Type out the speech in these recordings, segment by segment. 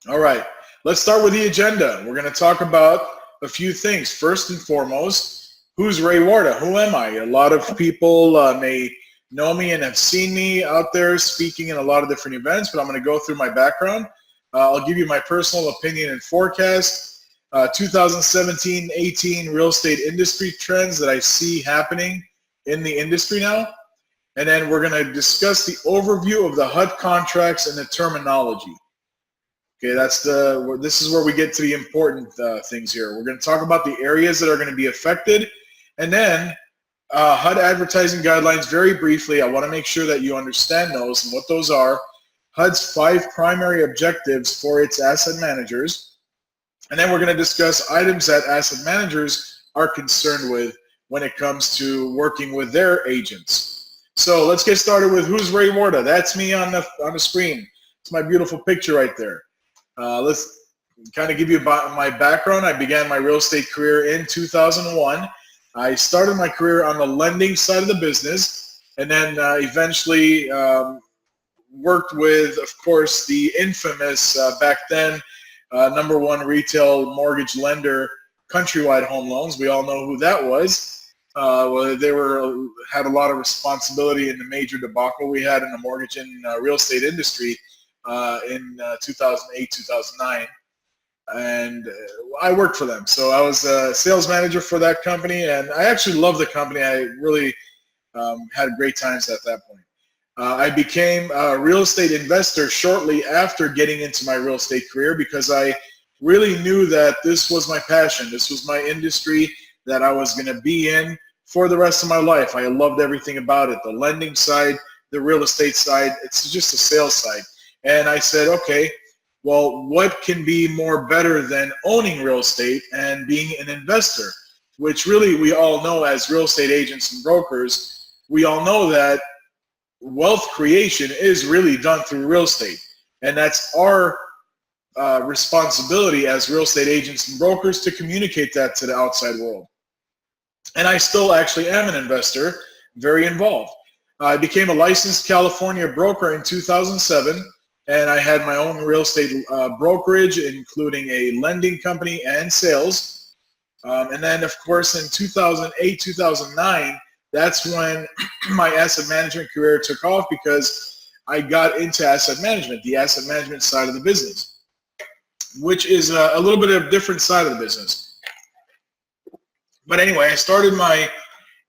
All right, let's start with the agenda. We're going to talk about a few things. First and foremost, who's Ray Warda? Who am I? A lot of people may know me and have seen me out there speaking in a lot of different events, but I'm going to go through my background. I'll give you my personal opinion and forecast. 2017-18 real estate industry trends that I see happening in the industry now. And then we're going to discuss the overview of the HUD contracts and the terminology. Okay, this is where we get to the important things here. We're going to talk about the areas that are going to be affected, and then HUD advertising guidelines very briefly. I want to make sure that you understand those and what those are. HUD's 5 primary objectives for its asset managers, and then we're going to discuss items that asset managers are concerned with when it comes to working with their agents. So let's get started with who's Ray Warda. That's me on the screen. It's my beautiful picture right there. Let's kind of give you my background. I began my real estate career in 2001. I started my career on the lending side of the business, and then eventually worked with, of course, the infamous, back then, #1 retail mortgage lender, Countrywide Home Loans. We all know who that was. Well, they had a lot of responsibility in the major debacle we had in the mortgage and real estate industry in 2008, 2009, and I worked for them. So I was a sales manager for that company, and I actually loved the company. I really had great times at that point. I became a real estate investor shortly after getting into my real estate career because I really knew that this was my passion. This was my industry that I was going to be in for the rest of my life. I loved everything about it, the lending side, the real estate side. It's just the sales side. And I said, okay, well, what can be more better than owning real estate and being an investor, which really we all know as real estate agents and brokers, we all know that wealth creation is really done through real estate. And that's our responsibility as real estate agents and brokers to communicate that to the outside world. And I still actually am an investor, very involved. I became a licensed California broker in 2007. And I had my own real estate brokerage, including a lending company and sales. And then, of course, in 2008, 2009, that's when my asset management career took off because I got into asset management, the asset management side of the business, which is a little bit of a different side of the business. But anyway, I started my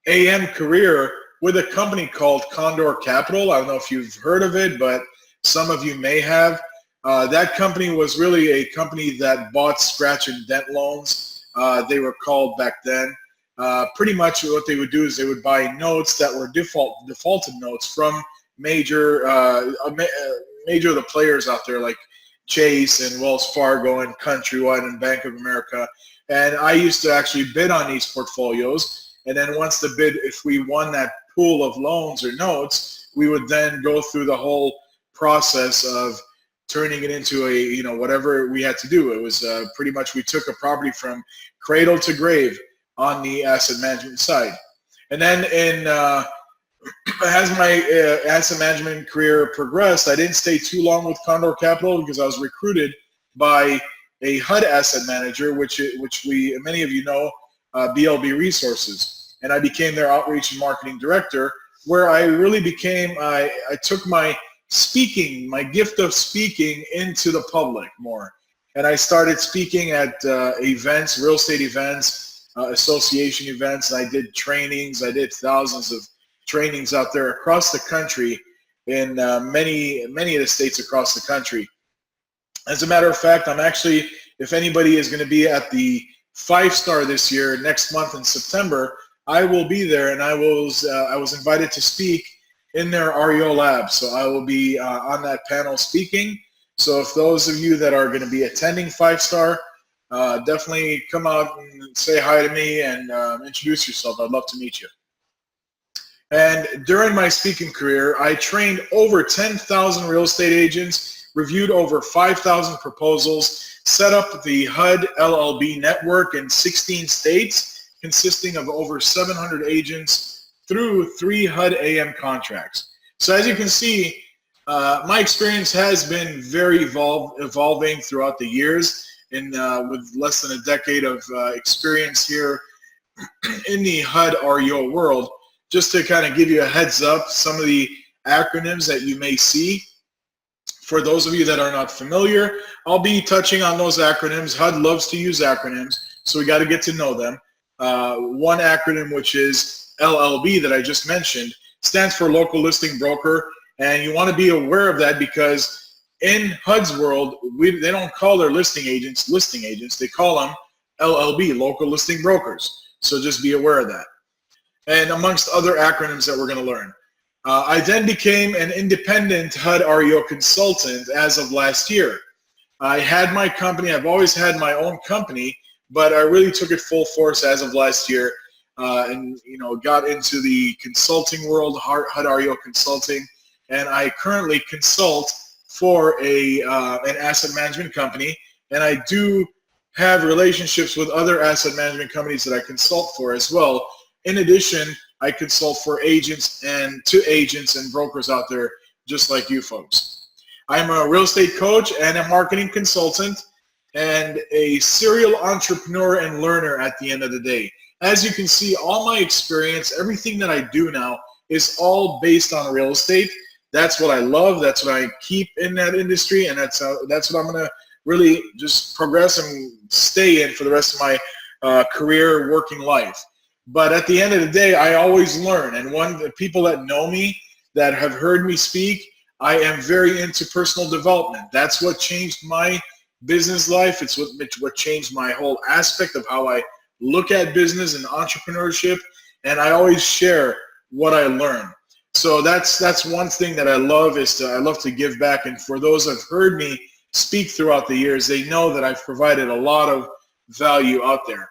AM career with a company called Condor Capital. I don't know if you've heard of it, but some of you may have. That company was really a company that bought scratch and dent loans. They were called back then. Pretty much what they would do is they would buy notes that were defaulted notes from major of the players out there like Chase and Wells Fargo and Countrywide and Bank of America. And I used to actually bid on these portfolios. And then once the bid, if we won that pool of loans or notes, we would then go through the whole process of turning it into a, whatever we had to do. It was pretty much we took a property from cradle to grave on the asset management side. And then as my asset management career progressed, I didn't stay too long with Condor Capital because I was recruited by a HUD asset manager, which many of you know, BLB Resources. And I became their outreach and marketing director, where I really became, I took my gift of speaking into the public more. And I started speaking at events, real estate events, association events. I did trainings. I did thousands of trainings out there across the country in many of the states across the country. As a matter of fact, I'm actually, if anybody is going to be at the 5-star this year, next month in September, I will be there, and I was invited to speak in their REO lab. So I will be on that panel speaking. So if those of you that are going to be attending 5-star, definitely come out and say hi to me and introduce yourself. I'd love to meet you. And during my speaking career, I trained over 10,000 real estate agents, reviewed over 5,000 proposals, set up the HUD LLB network in 16 states, consisting of over 700 agents through 3 HUD AM contracts. So as you can see, My experience has been very evolving throughout the years, and with less than a decade of experience here in the HUD REO world. Just to kind of give you a heads up, some of the acronyms that you may see. For those of you that are not familiar, I'll be touching on those acronyms. HUD loves to use acronyms, so we got to get to know them. One acronym, which is LLB that I just mentioned, stands for Local Listing Broker, and you want to be aware of that because in HUD's world, they don't call their listing agents, they call them LLB, Local Listing Brokers. So just be aware of that. And amongst other acronyms that we're going to learn. I then became an independent HUD REO consultant as of last year. I had my company, I've always had my own company, but I really took it full force as of last year and got into the consulting world, HUD REO consulting, and I currently consult for an asset management company, and I do have relationships with other asset management companies that I consult for as well. In addition, I consult for agents and brokers out there just like you folks. I'm a real estate coach and a marketing consultant and a serial entrepreneur and learner at the end of the day. As you can see, all my experience, everything that I do now is all based on real estate. That's what I love. That's what I keep in that industry, and that's what I'm going to really just progress and stay in for the rest of my career working life. But at the end of the day, I always learn. And the people that know me, that have heard me speak, I am very into personal development. That's what changed my business life. It's what changed my whole aspect of how I look at business and entrepreneurship. And I always share what I learn. So that's one thing that I love I love to give back. And for those that have heard me speak throughout the years, they know that I've provided a lot of value out there.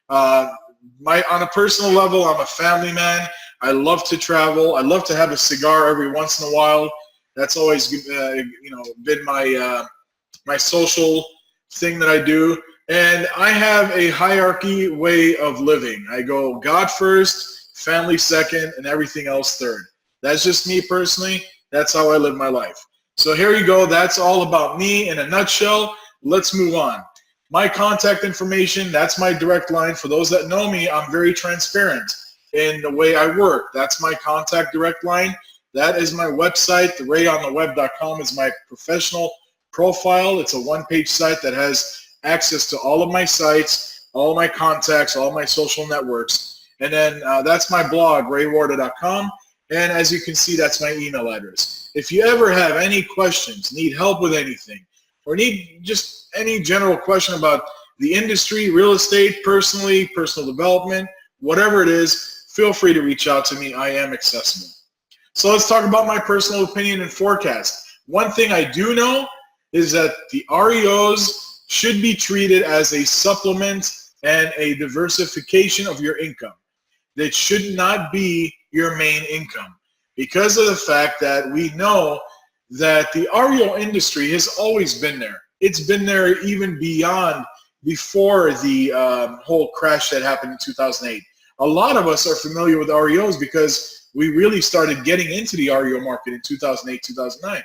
On a personal level, I'm a family man. I love to travel. I love to have a cigar every once in a while. That's always been my social thing that I do. And I have a hierarchy way of living. I go God first, family second, and everything else third. That's just me personally. That's how I live my life. So here you go. That's all about me in a nutshell. Let's move on. My contact information, that's my direct line. For those that know me, I'm very transparent in the way I work. That's my contact direct line. That is my website. TheRayOnTheWeb.com is my professional profile. It's a one-page site that has access to all of my sites, all of my contacts, all of my social networks. And then that's my blog, RayWarda.com. And as you can see, that's my email address. If you ever have any questions, need help with anything, or need just any general question about the industry, real estate, personally, personal development, whatever it is, feel free to reach out to me. I am accessible. So let's talk about my personal opinion and forecast. One thing I do know is that the REOs should be treated as a supplement and a diversification of your income. That should not be your main income, because of the fact that we know that the REO industry has always been there. It's been there even before the whole crash that happened in 2008. A lot of us are familiar with REOs because we really started getting into the REO market in 2008, 2009.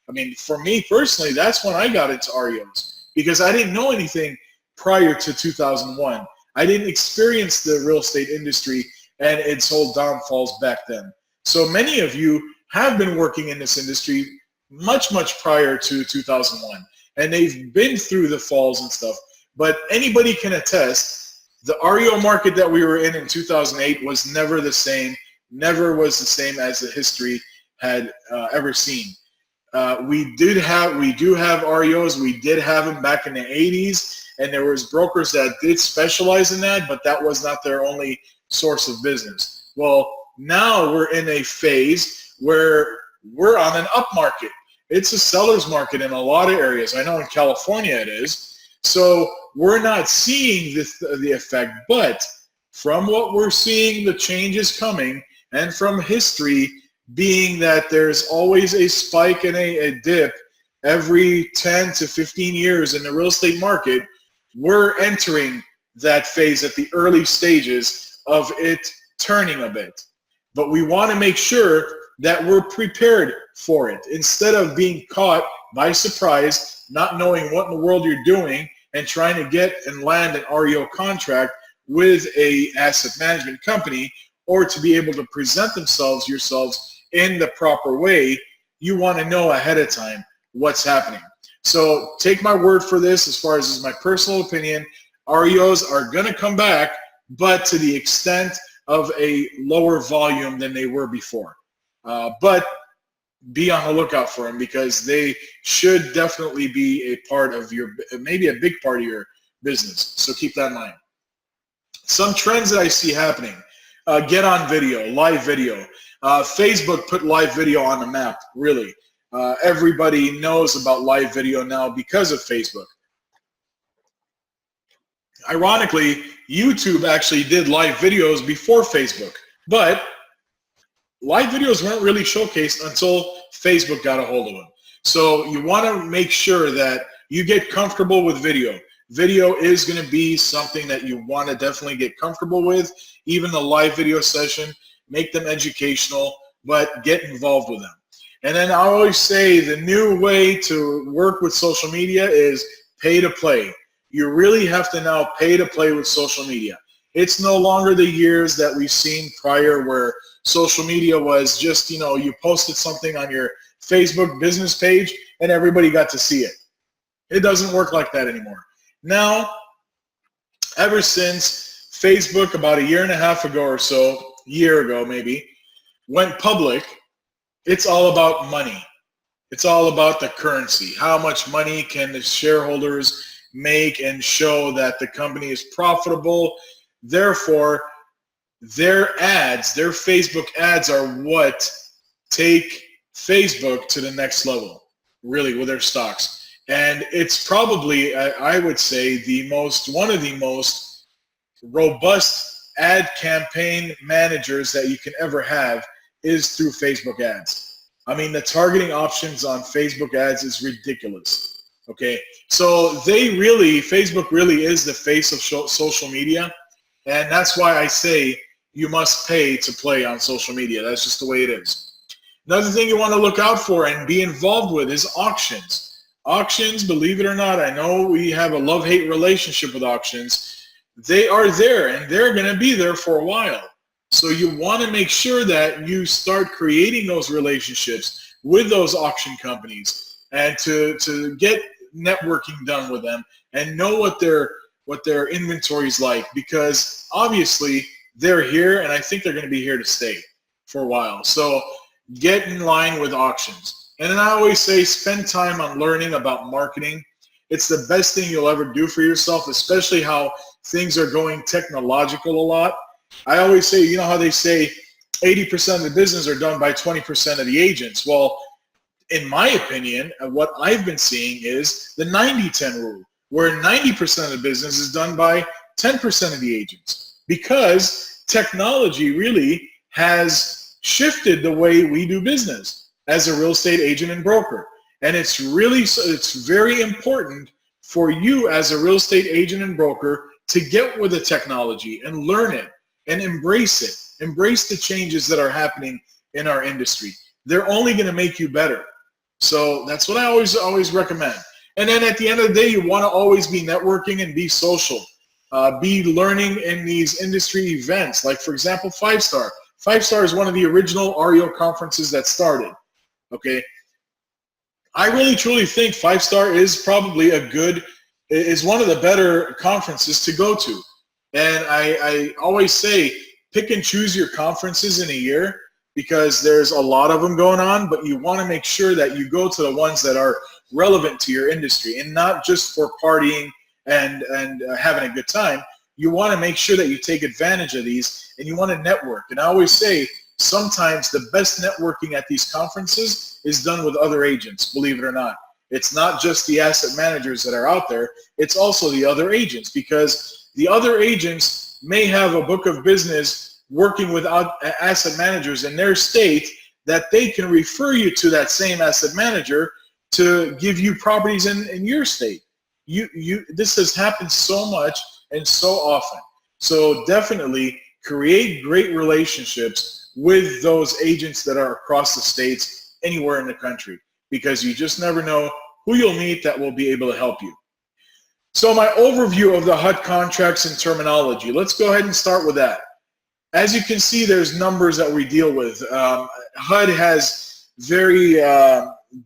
I mean, for me personally, that's when I got into REOs because I didn't know anything prior to 2001. I didn't experience the real estate industry and its whole downfalls back then. So many of you have been working in this industry much, much prior to 2001. And they've been through the falls and stuff. But anybody can attest, the REO market that we were in 2008 was never the same, never was the same as the history had ever seen. We do have REOs. We did have them back in the 80s. And there was brokers that did specialize in that, but that was not their only source of business. Well, now we're in a phase where we're on an up market. It's a seller's market in a lot of areas. I know in California it is. So we're not seeing the effect, but from what we're seeing, the change is coming, and from history being that there's always a spike and a dip every 10 to 15 years in the real estate market, we're entering that phase at the early stages of it turning a bit. But we want to make sure that we're prepared for it instead of being caught by surprise, not knowing what in the world you're doing and trying to get and land an REO contract with a asset management company, or to be able to present yourselves in the proper way. You want to know ahead of time what's happening. So take my word for this. As far as my personal opinion, REOs are going to come back, but to the extent of a lower volume than they were before. But be on the lookout for them, because they should definitely be a part of your, maybe a big part of your business. So keep that in mind. Some trends that I see happening: get on video, live video. Facebook put live video on the map, really. Everybody knows about live video now because of Facebook. Ironically, YouTube actually did live videos before Facebook, but live videos weren't really showcased until Facebook got a hold of them. So you want to make sure that you get comfortable with video. Video is going to be something that you want to definitely get comfortable with. Even the live video session, make them educational, but get involved with them. And then I always say the new way to work with social media is pay to play. You really have to now pay to play with social media. It's no longer the years that we've seen prior where social media was just, you posted something on your Facebook business page and everybody got to see it. It doesn't work like that anymore. Now, ever since Facebook about a year and a half ago or so, year ago maybe, went public, it's all about money. It's all about the currency. How much money can the shareholders make and show that the company is profitable? Therefore, their ads, their Facebook ads are what take Facebook to the next level, really, with their stocks. And it's probably, I would say, one of the most robust ad campaign managers that you can ever have is through Facebook ads. I mean, the targeting options on Facebook ads is ridiculous. Okay, so Facebook really is the face of social media, and that's why I say you must pay to play on social media. That's just the way it is. Another thing you want to look out for and be involved with is auctions. Auctions, believe it or not, I know we have a love-hate relationship with auctions. They are there, and they're going to be there for a while. So you want to make sure that you start creating those relationships with those auction companies, and to get networking done with them and know what their inventory is like, because obviously they're here, and I think they're going to be here to stay for a while. So get in line with auctions. And then I always say, spend time on learning about marketing. It's the best thing you'll ever do for yourself, especially how things are going technological a lot. I always say, you know how they say 80% of the business are done by 20% of the agents? Well, in my opinion, what I've been seeing is the 90-10 rule, where 90% of the business is done by 10% of the agents, because technology really has shifted the way we do business as a real estate agent and broker. And it's very important for you as a real estate agent and broker to get with the technology and learn it and embrace it. Embrace the changes that are happening in our industry. They're only going to make you better. So that's what I always recommend. And then at the end of the day, you want to always be networking and be social. Be learning in these industry events. Like, for example, 5-Star. 5-Star is one of the original REO conferences that started. Okay, I really truly think 5-Star is probably is one of the better conferences to go to. And I always say, pick and choose your conferences in a year, because there's a lot of them going on, but you want to make sure that you go to the ones that are relevant to your industry, and not just for partying and having a good time. You want to make sure that you take advantage of these, and you want to network. And I always say, sometimes the best networking at these conferences is done with other agents, believe it or not. It's not just the asset managers that are out there, it's also the other agents, because the other agents may have a book of business working with asset managers in their state that they can refer you to that same asset manager to give you properties in your state. This has happened so much and so often. So definitely create great relationships with those agents that are across the states, anywhere in the country, because you just never know who you'll meet that will be able to help you. So my overview of the HUD contracts and terminology, let's go ahead and start with that. As you can see, there's numbers that we deal with. HUD has very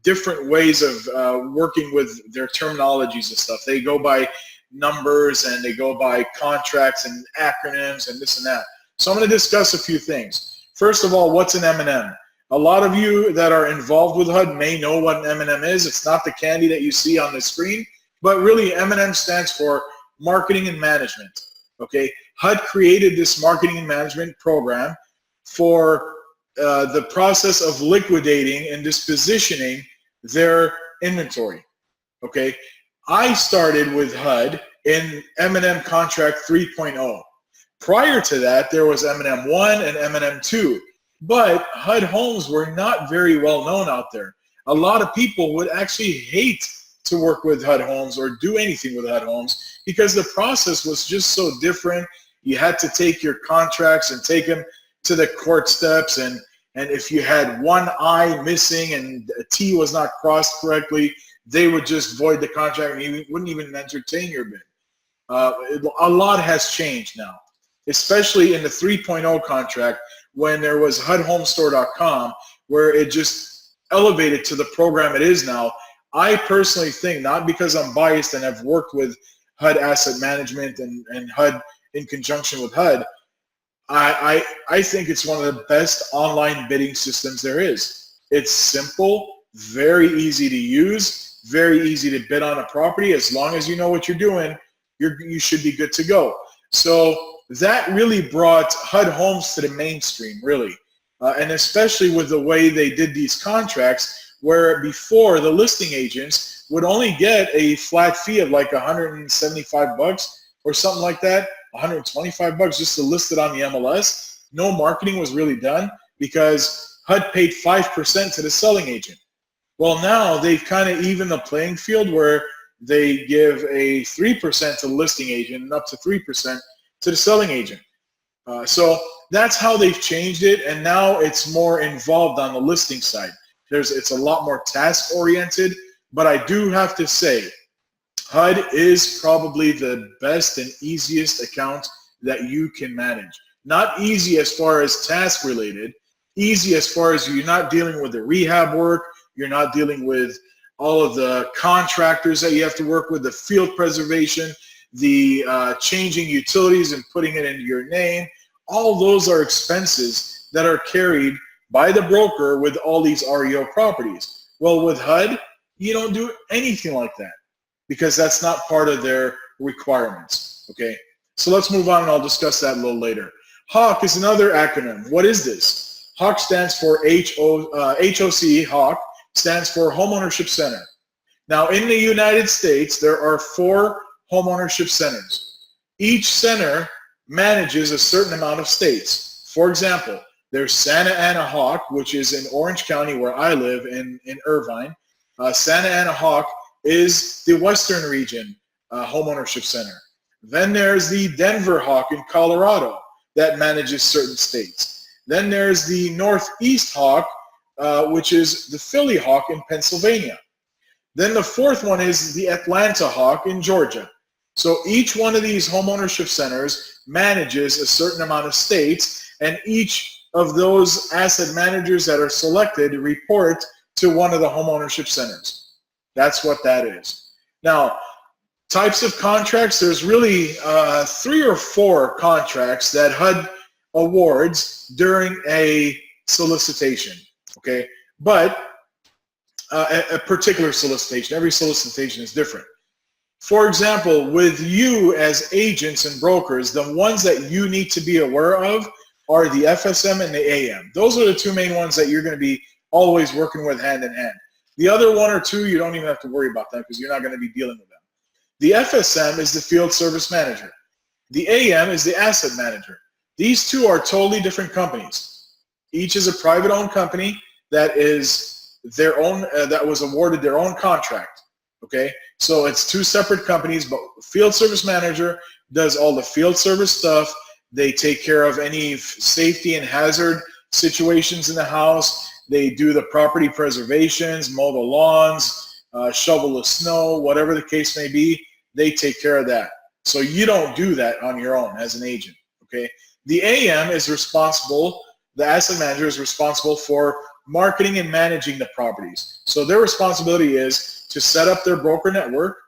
different ways of working with their terminologies and stuff. They go by numbers and they go by contracts and acronyms and this and that. So I'm going to discuss a few things. First of all, what's an M&M? A lot of you that are involved with HUD may know what an M&M is. It's not the candy that you see on the screen, but really M&M stands for Marketing and Management. Okay, HUD created this marketing and management program for the process of liquidating and dispositioning their inventory. Okay, I started with HUD in M&M Contract 3.0. Prior to that, there was M&M 1 and M&M 2, but HUD homes were not very well known out there. A lot of people would actually hate to work with HUD homes or do anything with HUD homes because the process was just so different. You had to take your contracts and take them to the court steps, and if you had one I missing and a T was not crossed correctly, they would just void the contract and you wouldn't even entertain your bid. A lot has changed now, especially in the 3.0 contract when there was HUDHomestore.com, where it just elevated to the program it is now. I personally think, not because I'm biased and I've worked with HUD Asset Management and HUD in conjunction with HUD, I think it's one of the best online bidding systems there is. It's simple, very easy to use, very easy to bid on a property. As long as you know what you're doing, you should be good to go. So that really brought HUD homes to the mainstream, really. And especially with the way they did these contracts, where before the listing agents would only get a flat fee of like $175 or something like that, $125 just to list it on the MLS. No marketing was really done because HUD paid 5% to the selling agent. Well, now they've kind of evened the playing field where they give a 3% to the listing agent and up to 3% to the selling agent. So that's how they've changed it, and now it's more involved on the listing side. It's a lot more task oriented, but I do have to say, HUD is probably the best and easiest account that you can manage. Not easy as far as task related, easy as far as you're not dealing with the rehab work, you're not dealing with all of the contractors that you have to work with, the field preservation, the changing utilities and putting it into your name. All those are expenses that are carried by the broker with all these REO properties. Well, with HUD, you don't do anything like that because that's not part of their requirements, okay? So let's move on and I'll discuss that a little later. HOC is another acronym. What is this? HOC stands for HOC, HOC stands for Homeownership Center. Now in the United States, there are 4 homeownership centers. Each center manages a certain amount of states. For example, there's Santa Ana HOC, which is in Orange County where I live in Irvine. Santa Ana HOC is the Western Region Homeownership Center. Then there's the Denver HOC in Colorado that manages certain states. Then there's the Northeast HOC, which is the Philly HOC in Pennsylvania. Then the 4th one is the Atlanta HOC in Georgia. So each one of these homeownership centers manages a certain amount of states, and each of those asset managers that are selected report to one of the homeownership centers. That's what that is. Now, types of contracts, there's really 3 or 4 contracts that HUD awards during a solicitation, okay? But a particular solicitation, every solicitation is different. For example, with you as agents and brokers, the ones that you need to be aware of are the FSM and the AM. Those are the 2 main ones that you're going to be always working with hand in hand. The other 1 or 2, you don't even have to worry about that because you're not going to be dealing with them. The FSM is the field service manager. The AM is the asset manager. These 2 are totally different companies. Each is a private owned company that is their own, that was awarded their own contract. Okay, so it's 2 separate companies, but field service manager does all the field service stuff. They take care of any safety and hazard situations in the house. They do the property preservations, mow the lawns, shovel the snow, whatever the case may be. They take care of that. So you don't do that on your own as an agent, okay? The AM is responsible, the asset manager is responsible for marketing and managing the properties. So their responsibility is to set up their broker network,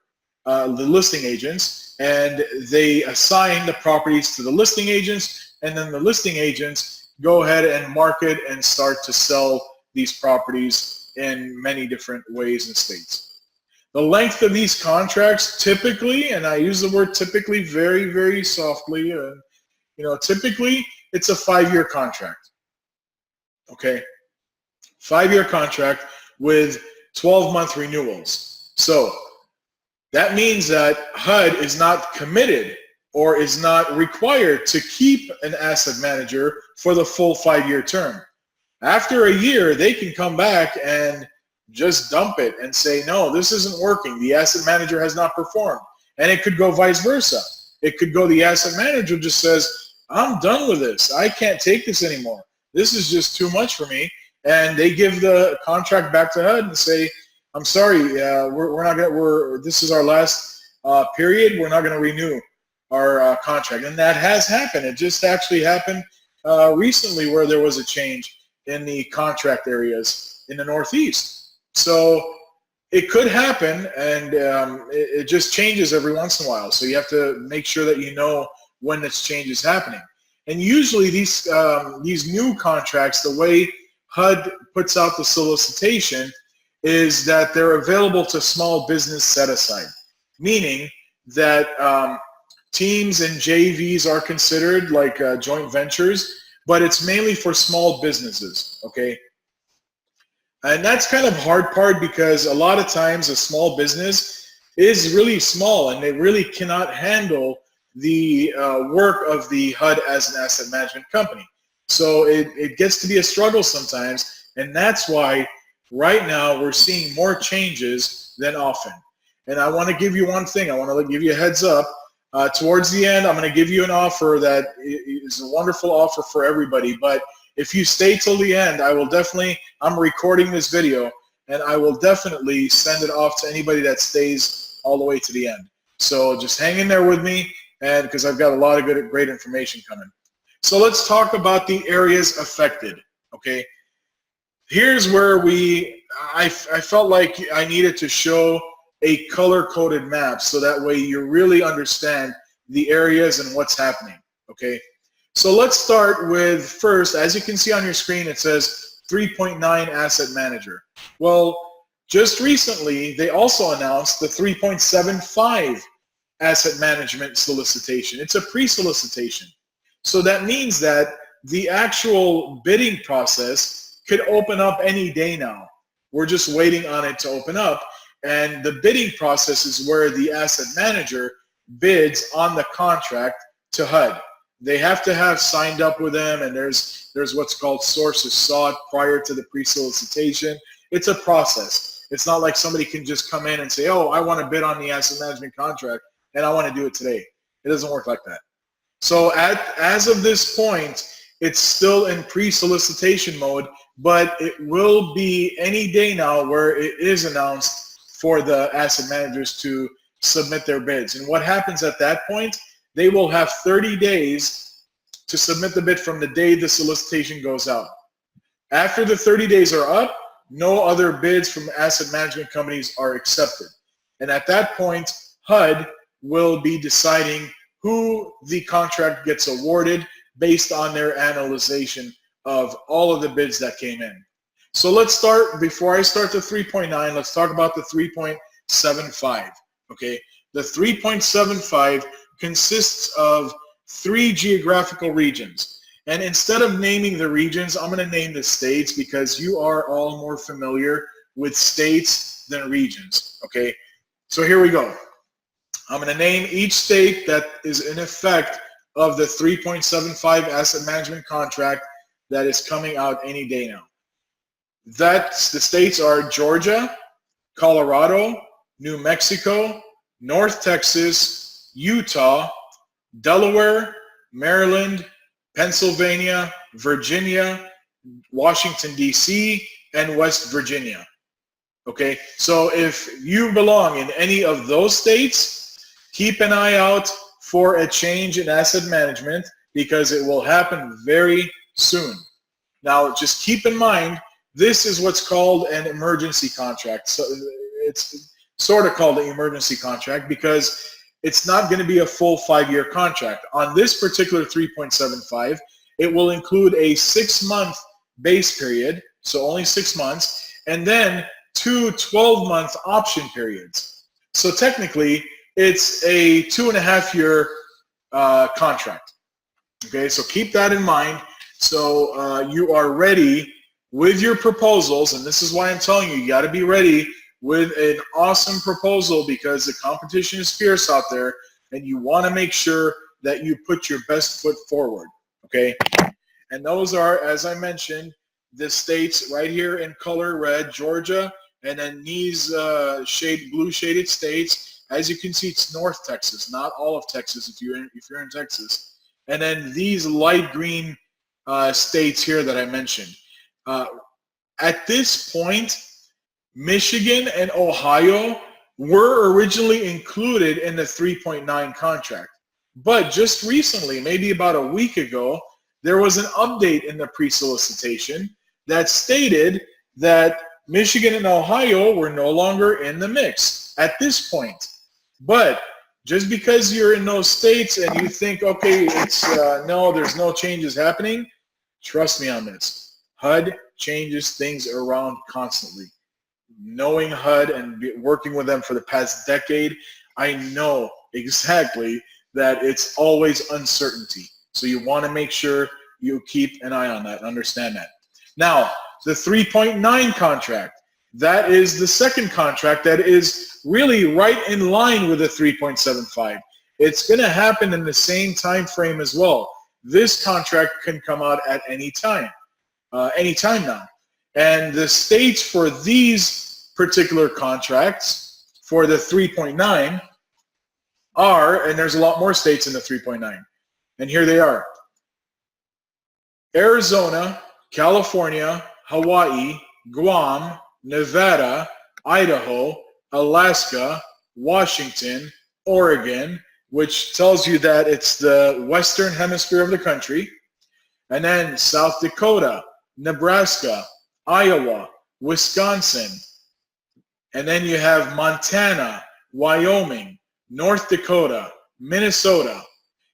the listing agents, and they assign the properties to the listing agents, and then the listing agents go ahead and market and start to sell these properties in many different ways and states. The length of these contracts typically, and I use the word typically very, very softly, typically it's a 5-year contract, okay? 5-year contract with 12-month renewals. So that means that HUD is not committed or is not required to keep an asset manager for the full 5-year term. After a year, they can come back and just dump it and say, no, this isn't working. The asset manager has not performed. And it could go vice versa. It could go the asset manager just says, I'm done with this. I can't take this anymore. This is just too much for me. And they give the contract back to HUD and say, I'm sorry, this is our last period. We're not going to renew our contract. And that has happened. It just actually happened recently where there was a change in the contract areas in the Northeast. So it could happen, and it just changes every once in a while. So you have to make sure that you know when this change is happening. And usually these new contracts, the way HUD puts out the solicitation is that they're available to small business set-aside, meaning that teams and JVs are considered like joint ventures, but it's mainly for small businesses, okay? And that's kind of hard part because a lot of times a small business is really small and they really cannot handle the work of the HUD as an asset management company. So it gets to be a struggle sometimes, and that's why right now we're seeing more changes than often. And I want to give you one thing. I want to give you a heads up. Towards the end, I'm going to give you an offer that is a wonderful offer for everybody, but if you stay till the end, I'm recording this video, and I will definitely send it off to anybody that stays all the way to the end. So just hang in there with me, and because I've got a lot of great information coming. So let's talk about the areas affected, okay? Here's where I felt like I needed to show a color-coded map so that way you really understand the areas and what's happening, okay? So let's start with first, as you can see on your screen, it says 3.9 asset manager. Well, just recently, they also announced the 3.75 asset management solicitation. It's a pre-solicitation. So that means that the actual bidding process could open up any day now. We're just waiting on it to open up. And the bidding process is where the asset manager bids on the contract to HUD. They have to have signed up with them, and there's what's called sources sought prior to the pre-solicitation. It's a process. It's not like somebody can just come in and say, oh, I want to bid on the asset management contract, and I want to do it today. It doesn't work like that. So as of this point, it's still in pre-solicitation mode, but it will be any day now where it is announced for the asset managers to submit their bids. And what happens at that point, they will have 30 days to submit the bid from the day the solicitation goes out. After the 30 days are up, no other bids from asset management companies are accepted. And at that point, HUD will be deciding who the contract gets awarded based on their analyzation of all of the bids that came in. So let's start, before I start the 3.9, let's talk about the 3.75, okay? The 3.75 consists of 3 geographical regions. And instead of naming the regions, I'm going to name the states because you are all more familiar with states than regions, okay? So here we go. I'm going to name each state that is in effect of the 3.75 asset management contract that is coming out any day now. The states are Georgia, Colorado, New Mexico, North Texas, Utah, Delaware, Maryland, Pennsylvania, Virginia, Washington, D.C., and West Virginia. Okay, so if you belong in any of those states, keep an eye out for a change in asset management because it will happen very soon. Now, just keep in mind, this is what's called an emergency contract. So it's sort of called an emergency contract because it's not going to be a full 5-year contract. On this particular 3.75, it will include a 6-month base period, so only 6 months, and then 2 12-month option periods. So technically, it's a 2.5-year contract. Okay, so keep that in mind. So you are ready with your proposals, and this is why I'm telling you, you got to be ready with an awesome proposal because the competition is fierce out there, and you want to make sure that you put your best foot forward. Okay, and those are, as I mentioned, the states right here in color red, Georgia, and then these blue shaded states. As you can see, it's North Texas, not all of Texas if you're in Texas. And then these light green states here that I mentioned. At this point, Michigan and Ohio were originally included in the 3.9 contract. But just recently, maybe about a week ago, there was an update in the pre-solicitation that stated that Michigan and Ohio were no longer in the mix at this point. But just because you're in those states and you think, okay, it's no, there's no changes happening, trust me on this. HUD changes things around constantly. Knowing HUD and working with them for the past decade, I know exactly that it's always uncertainty. So you want to make sure you keep an eye on that, understand that. Now, the 3.9 contract, that is the second contract that is really right in line with the 3.75. It's going to happen in the same time frame as well. This contract can come out at any time now. And the states for these particular contracts for the 3.9 are, and there's a lot more states in the 3.9, and here they are: Arizona, California, Hawaii, Guam, Nevada, Idaho, Alaska, Washington, Oregon, which tells you that it's the western hemisphere of the country, and then South Dakota, Nebraska, Iowa, Wisconsin, and then you have Montana, Wyoming, North Dakota, Minnesota,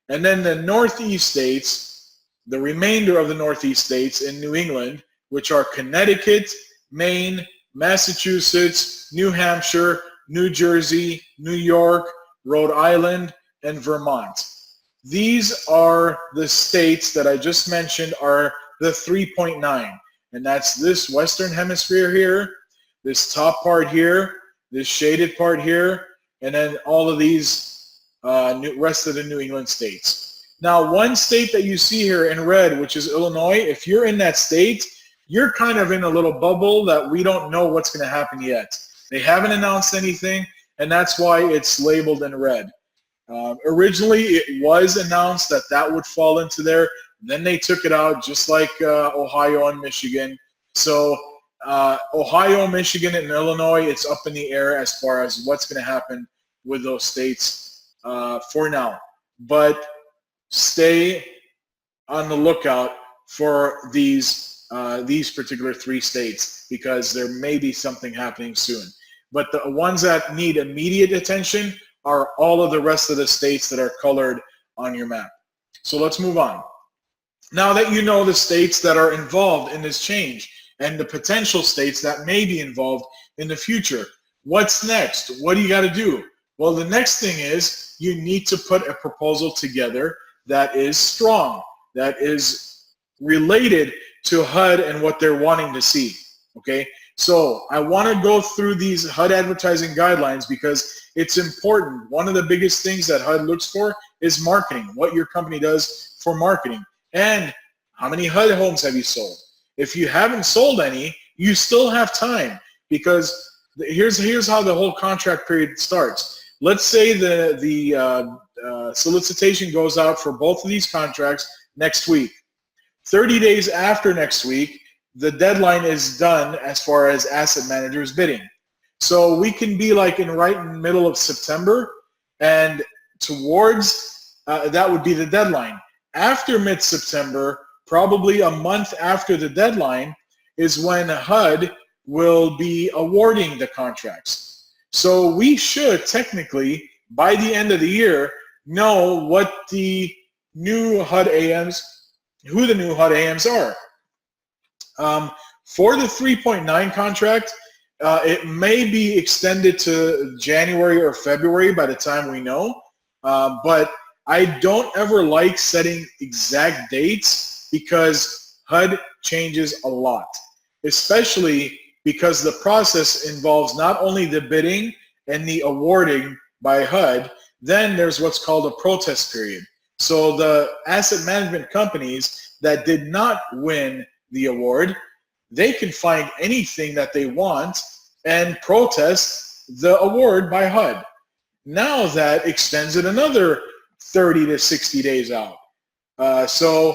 and then the Northeast states, the remainder of the Northeast states in New England, which are Connecticut, Maine, Massachusetts, New Hampshire, New Jersey, New York, Rhode Island, and Vermont. These are the states that I just mentioned are the 3.9, and that's this Western Hemisphere here, this top part here, this shaded part here, and then all of these rest of the New England states. Now, one state that you see here in red, which is Illinois, if you're in that state, you're kind of in a little bubble that we don't know what's going to happen yet. They haven't announced anything, and that's why it's labeled in red. Originally, it was announced that that would fall into there. Then they took it out, just like Ohio and Michigan. So Ohio, Michigan, and Illinois, it's up in the air as far as what's going to happen with those states for now. But stay on the lookout for these particular 3 states because there may be something happening soon. But the ones that need immediate attention are all of the rest of the states that are colored on your map. So let's move on. Now that you know the states that are involved in this change and the potential states that may be involved in the future, what's next? What do you got to do? Well, the next thing is you need to put a proposal together that is strong, that is related to HUD and what they're wanting to see, okay? So I want to go through these HUD advertising guidelines because it's important. One of the biggest things that HUD looks for is marketing, what your company does for marketing, and how many HUD homes have you sold. If you haven't sold any, you still have time because here's how the whole contract period starts. Let's say the solicitation goes out for both of these contracts next week. 30 days after next week, the deadline is done as far as asset managers bidding. So we can be like right in the middle of September, and towards that would be the deadline. After mid-September, probably a month after the deadline, is when HUD will be awarding the contracts. So we should technically, by the end of the year, know what the new HUD AMs, who the new HUD AMs are. For the 3.9 contract, it may be extended to January or February by the time we know, but I don't ever like setting exact dates because HUD changes a lot, especially because the process involves not only the bidding and the awarding by HUD, then there's what's called a protest period. So the asset management companies that did not win the award, they can find anything that they want and protest the award by HUD. Now that extends it another 30 to 60 days out. So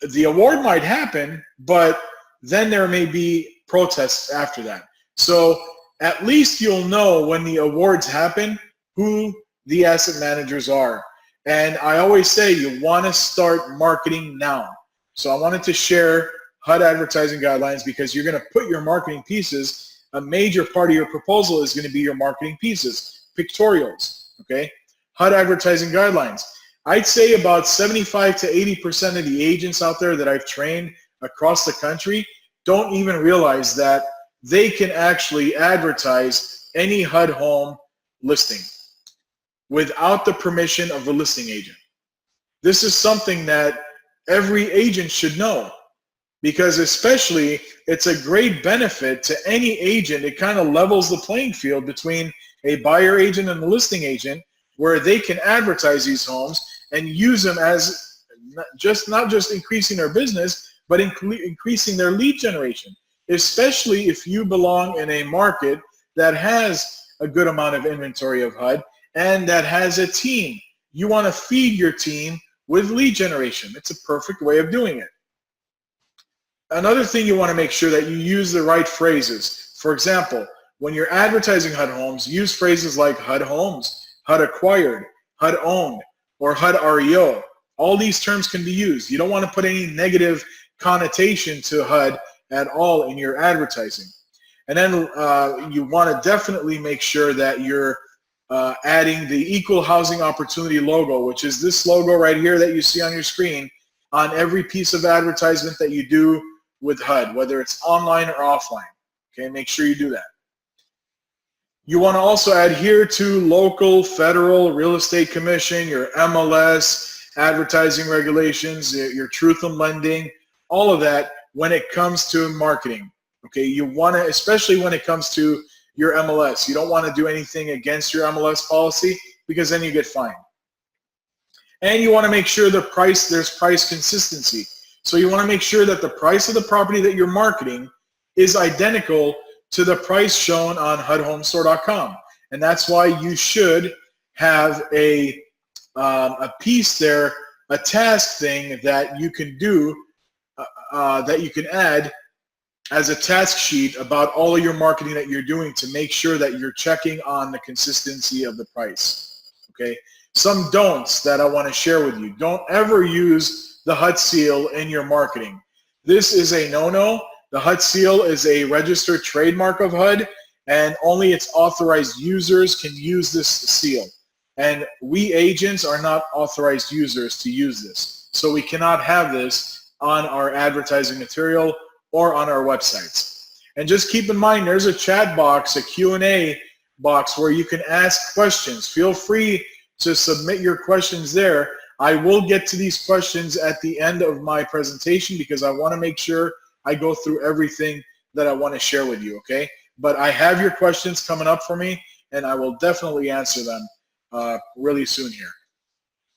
the award might happen, but then there may be protests after that. So at least you'll know when the awards happen who the asset managers are. And I always say you want to start marketing now. So I wanted to share HUD advertising guidelines because you're going to put your marketing pieces. A major part of your proposal is going to be your marketing pieces, pictorials, okay? HUD advertising guidelines. I'd say about 75 to 80% of the agents out there that I've trained across the country don't even realize that they can actually advertise any HUD home listing without the permission of the listing agent. This is something that every agent should know, because especially it's a great benefit to any agent. It kind of levels the playing field between a buyer agent and the listing agent, where they can advertise these homes and use them as not just increasing their business, but increasing their lead generation, especially if you belong in a market that has a good amount of inventory of HUD and that has a team. You want to feed your team with lead generation. It's a perfect way of doing it. Another thing you want to make sure that you use the right phrases. For example, when you're advertising HUD homes, use phrases like HUD homes, HUD acquired, HUD owned, or HUD REO. All these terms can be used. You don't want to put any negative connotation to HUD at all in your advertising. And then you want to definitely make sure that you're adding the equal housing opportunity logo, which is this logo right here that you see on your screen, on every piece of advertisement that you do with HUD, whether it's online or offline. Okay, make sure you do that. You want to also adhere to local, federal, real estate commission, your MLS, advertising regulations, your truth in lending, all of that when it comes to marketing. Okay, you want to, especially when it comes to your MLS, you don't want to do anything against your MLS policy because then you get fined. And you want to make sure there's price consistency. So you want to make sure that the price of the property that you're marketing is identical to the price shown on HUDHomestore.com. And that's why you should have a piece there, a task thing that you can do, that you can add as a task sheet about all of your marketing that you're doing to make sure that you're checking on the consistency of the price. Okay. Some don'ts that I want to share with you. Don't ever use the HUD seal in your marketing. This is a no-no. The HUD seal is a registered trademark of HUD, and only its authorized users can use this seal. And we agents are not authorized users to use this. So we cannot have this on our advertising material or on our websites. And just keep in mind, there's a chat box, a Q&A box where you can ask questions. Feel free to submit your questions there. I will get to these questions at the end of my presentation because I want to make sure I go through everything that I want to share with you, okay? But I have your questions coming up for me, and I will definitely answer them really soon here.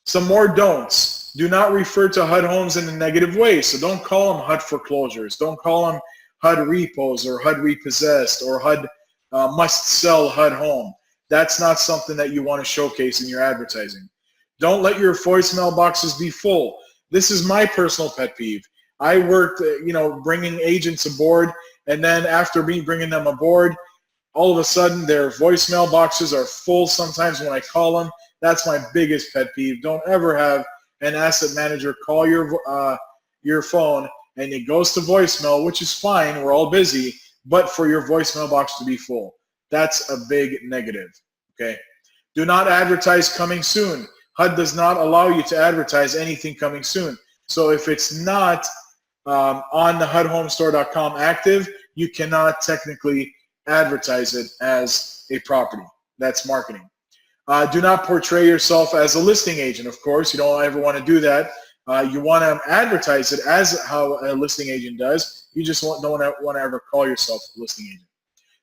Some more don'ts. Do not refer to HUD homes in a negative way. So don't call them HUD foreclosures. Don't call them HUD repos or HUD repossessed or HUD must sell HUD home. That's not something that you want to showcase in your advertising. Don't let your voicemail boxes be full. This is my personal pet peeve. I worked, bringing agents aboard, and then after me bringing them aboard, all of a sudden their voicemail boxes are full sometimes when I call them. That's my biggest pet peeve. Don't ever have an asset manager call your phone and it goes to voicemail, which is fine, we're all busy, but for your voicemail box to be full. That's a big negative, okay? Do not advertise coming soon. HUD does not allow you to advertise anything coming soon. So if it's not on the HUDhomestore.com active, you cannot technically advertise it as a property. That's marketing. Do not portray yourself as a listing agent. Of course, you don't ever want to do that. You want to advertise it as how a listing agent does. You just don't want to ever call yourself a listing agent.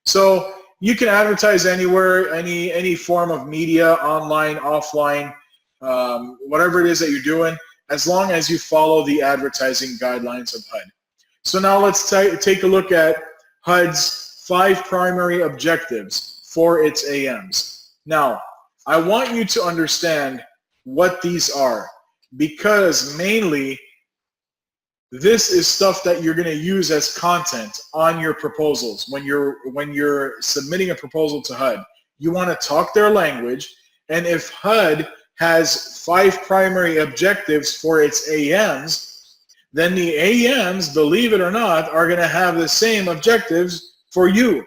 So you can advertise anywhere, any form of media, online, offline, whatever it is that you're doing, as long as you follow the advertising guidelines of HUD. So now let's take a look at HUD's 5 primary objectives for its AMs. Now, I want you to understand what these are, because mainly this is stuff that you're going to use as content on your proposals. When you're submitting a proposal to HUD, you want to talk their language, and if HUD has 5 primary objectives for its AMs, then the AMs, believe it or not, are going to have the same objectives for you,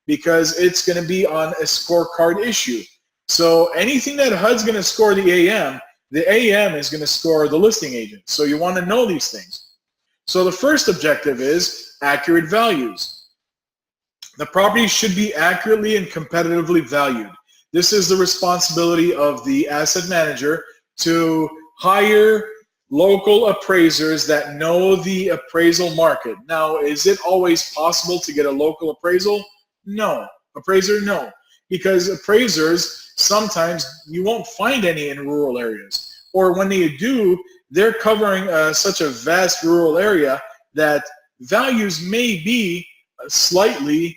because it's going to be on a scorecard issue. So anything that HUD's going to score the AM is going to score the listing agent. So you want to know these things. So the first objective is accurate values. The property should be accurately and competitively valued. This is the responsibility of the asset manager to hire local appraisers that know the appraisal market. Now, is it always possible to get a local appraisal? No. Appraiser? No. Because appraisers, sometimes you won't find any in rural areas. Or when they do, they're covering such a vast rural area that values may be slightly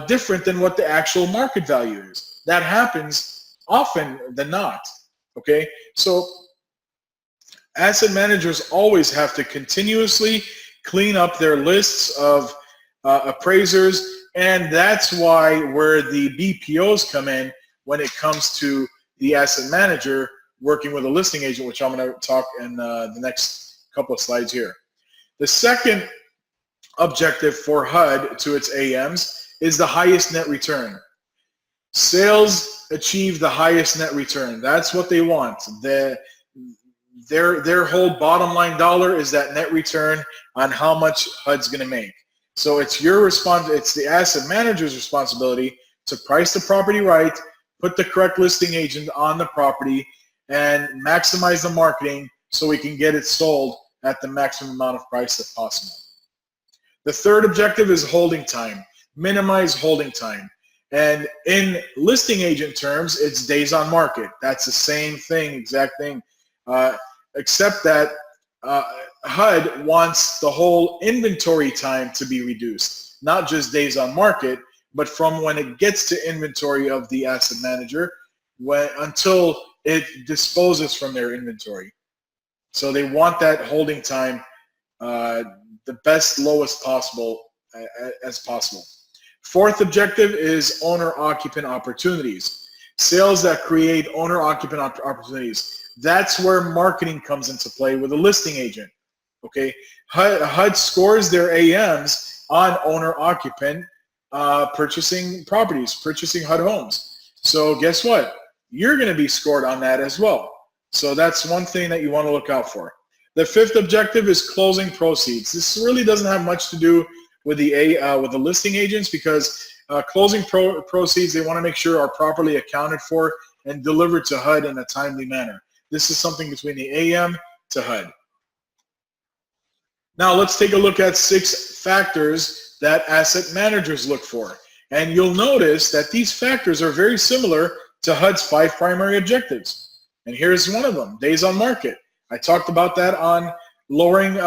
different than what the actual market value is. That happens often than not, okay? So asset managers always have to continuously clean up their lists of appraisers, and that's why where the BPOs come in when it comes to the asset manager working with a listing agent, which I'm going to talk in the next couple of slides here. The second objective for HUD to its AMs is the highest net return. Sales achieve the highest net return. That's what they want. Their whole bottom line dollar is that net return on how much HUD's going to make. So it's it's the asset manager's responsibility to price the property right, put the correct listing agent on the property, and maximize the marketing so we can get it sold at the maximum amount of price that's possible. The third objective is holding time. Minimize holding time. And in listing agent terms, it's days on market. That's the same thing, exact thing, except that HUD wants the whole inventory time to be reduced, not just days on market, but from when it gets to inventory of the asset manager until it disposes from their inventory. So they want that holding time the best, lowest possible as possible. Fourth objective is owner-occupant opportunities. Sales that create owner-occupant opportunities. That's where marketing comes into play with a listing agent. Okay, HUD scores their AMs on owner-occupant purchasing properties, purchasing HUD homes. So guess what? You're going to be scored on that as well. So that's one thing that you want to look out for. The fifth objective is closing proceeds. This really doesn't have much to do with the listing agents, because closing proceeds, they want to make sure are properly accounted for and delivered to HUD in a timely manner. This is something between the AM to HUD. Now let's take a look at 6 factors that asset managers look for. And you'll notice that these factors are very similar to HUD's 5 primary objectives. And here's one of them, days on market. I talked about that on lowering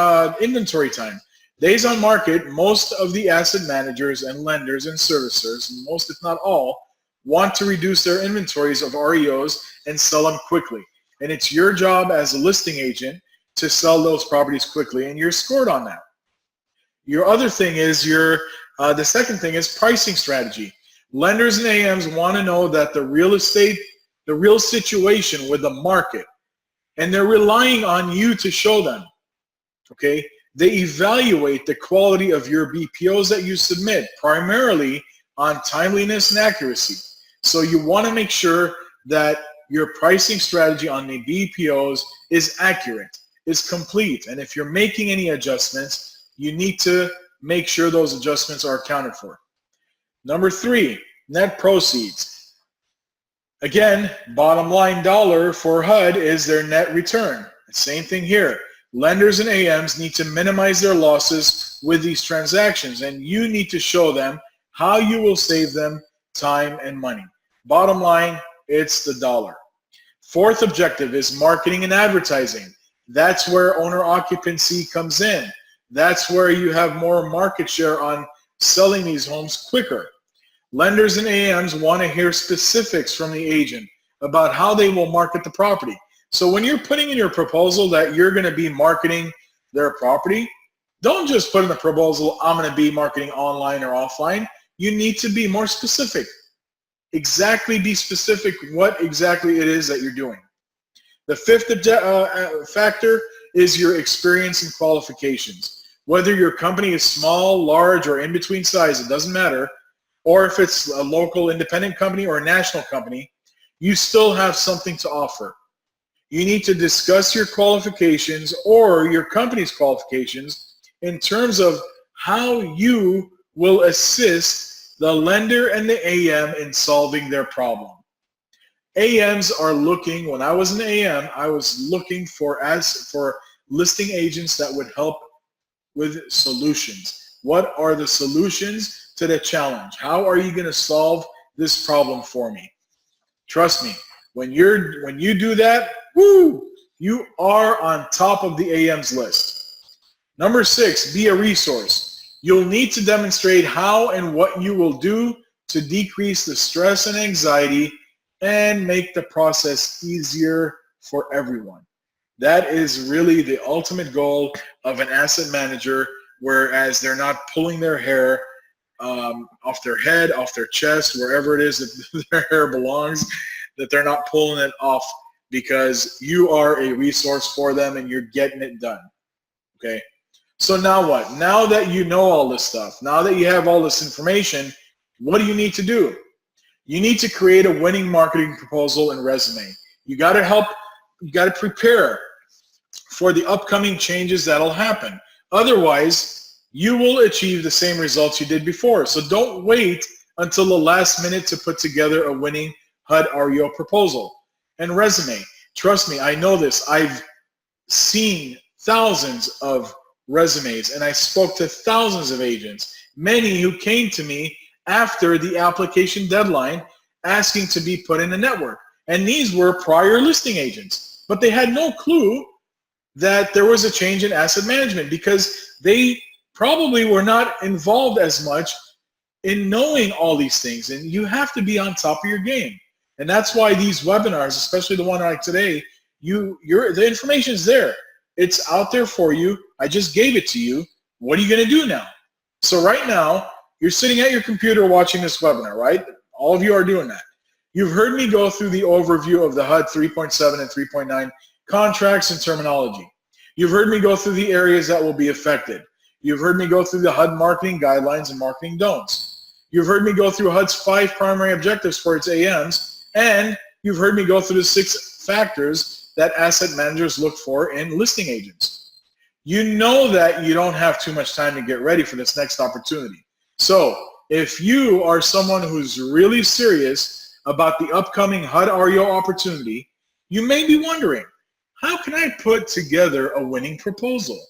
inventory time. Days on market, most of the asset managers and lenders and servicers, most if not all, want to reduce their inventories of REOs and sell them quickly. And it's your job as a listing agent to sell those properties quickly, and you're scored on that. Your other thing is the second thing is pricing strategy. Lenders and AMs want to know that the real situation with the market, and they're relying on you to show them, okay? They evaluate the quality of your BPOs that you submit, primarily on timeliness and accuracy. So you want to make sure that your pricing strategy on the BPOs is accurate, is complete, and if you're making any adjustments, you need to make sure those adjustments are accounted for. Number 3, net proceeds. Again, bottom line dollar for HUD is their net return. Same thing here. Lenders and AMs need to minimize their losses with these transactions, and you need to show them how you will save them time and money. Bottom line, it's the dollar. 4th objective is marketing and advertising. That's where owner occupancy comes in. That's where you have more market share on selling these homes quicker. Lenders and AMs want to hear specifics from the agent about how they will market the property. So when you're putting in your proposal that you're going to be marketing their property, don't just put in the proposal, I'm going to be marketing online or offline. You need to be more specific. Exactly be specific what exactly it is that you're doing. The 5th factor is your experience and qualifications. Whether your company is small, large, or in between size, it doesn't matter. Or if it's a local independent company or a national company, you still have something to offer. You need to discuss your qualifications or your company's qualifications in terms of how you will assist the lender and the AM in solving their problem. AMs are looking, when I was an AM, I was looking for listing agents that would help with solutions. What are the solutions to the challenge? How are you going to solve this problem for me? Trust me, when you do that, woo, you are on top of the AM's list. Number 6, be a resource. You'll need to demonstrate how and what you will do to decrease the stress and anxiety and make the process easier for everyone. That is really the ultimate goal of an asset manager, whereas they're not pulling their hair off their head, off their chest, wherever it is that their hair belongs, that they're not pulling it off because you are a resource for them and you're getting it done. Okay? So now what? Now that you know all this stuff, now that you have all this information, what do you need to do? You need to create a winning marketing proposal and resume. You got to prepare for the upcoming changes that'll happen. Otherwise, you will achieve the same results you did before. So don't wait until the last minute to put together a winning HUD REO proposal and resume. Trust me, I know this. I've seen thousands of resumes and I spoke to thousands of agents, many who came to me after the application deadline asking to be put in a network. And these were prior listing agents, but they had no clue that there was a change in asset management because they probably were not involved as much in knowing all these things. And you have to be on top of your game. And that's why these webinars, especially the one like today, the information is there. It's out there for you. I just gave it to you. What are you going to do now? So right now, you're sitting at your computer watching this webinar, right? All of you are doing that. You've heard me go through the overview of the HUD 3.7 and 3.9 contracts and terminology. You've heard me go through the areas that will be affected. You've heard me go through the HUD marketing guidelines and marketing don'ts. You've heard me go through HUD's 5 primary objectives for its AMs, and you've heard me go through the 6 factors that asset managers look for in listing agents. You know that you don't have too much time to get ready for this next opportunity. So if you are someone who's really serious about the upcoming HUD REO opportunity, you may be wondering, how can I put together a winning proposal?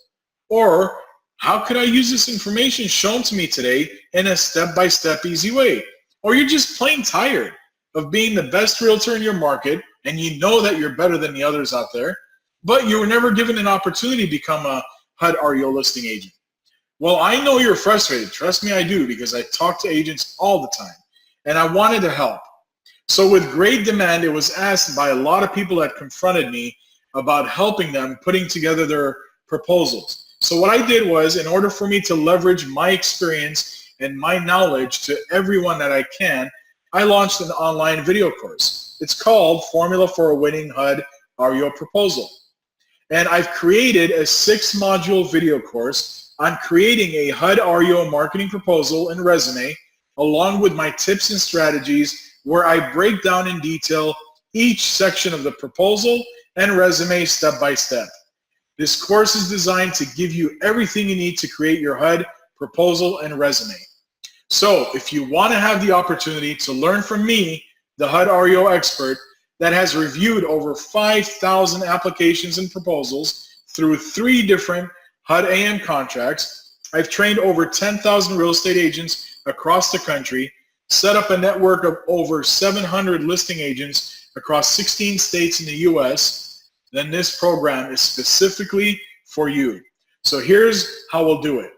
Or how could I use this information shown to me today in a step-by-step easy way? Or you're just plain tired of being the best realtor in your market and you know that you're better than the others out there, but you were never given an opportunity to become a HUD REO listing agent. Well, I know you're frustrated. Trust me, I do, because I talk to agents all the time, and I wanted to help. So with great demand, it was asked by a lot of people that confronted me about helping them putting together their proposals. So what I did was, in order for me to leverage my experience and my knowledge to everyone that I can, I launched an online video course. It's called Formula for a Winning HUD REO Proposal. And I've created a 6-module video course on creating a HUD REO marketing proposal and resume, along with my tips and strategies, where I break down in detail each section of the proposal and resume step by step. This course is designed to give you everything you need to create your HUD proposal and resume. So if you want to have the opportunity to learn from me, the HUD REO expert that has reviewed over 5,000 applications and proposals through 3 different HUD AM contracts, I've trained over 10,000 real estate agents across the country, set up a network of over 700 listing agents across 16 states in the US, then this program is specifically for you. So here's how we'll do it.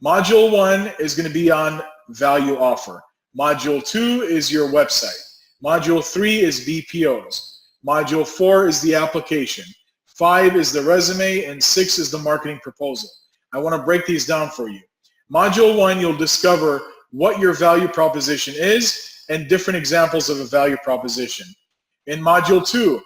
Module 1 is going to be on value offer. Module 2 is your website. Module 3 is BPOs. Module 4 is the application. 5 is the resume, and 6 is the marketing proposal. I want to break these down for you. Module 1, you'll discover what your value proposition is and different examples of a value proposition. In Module 2,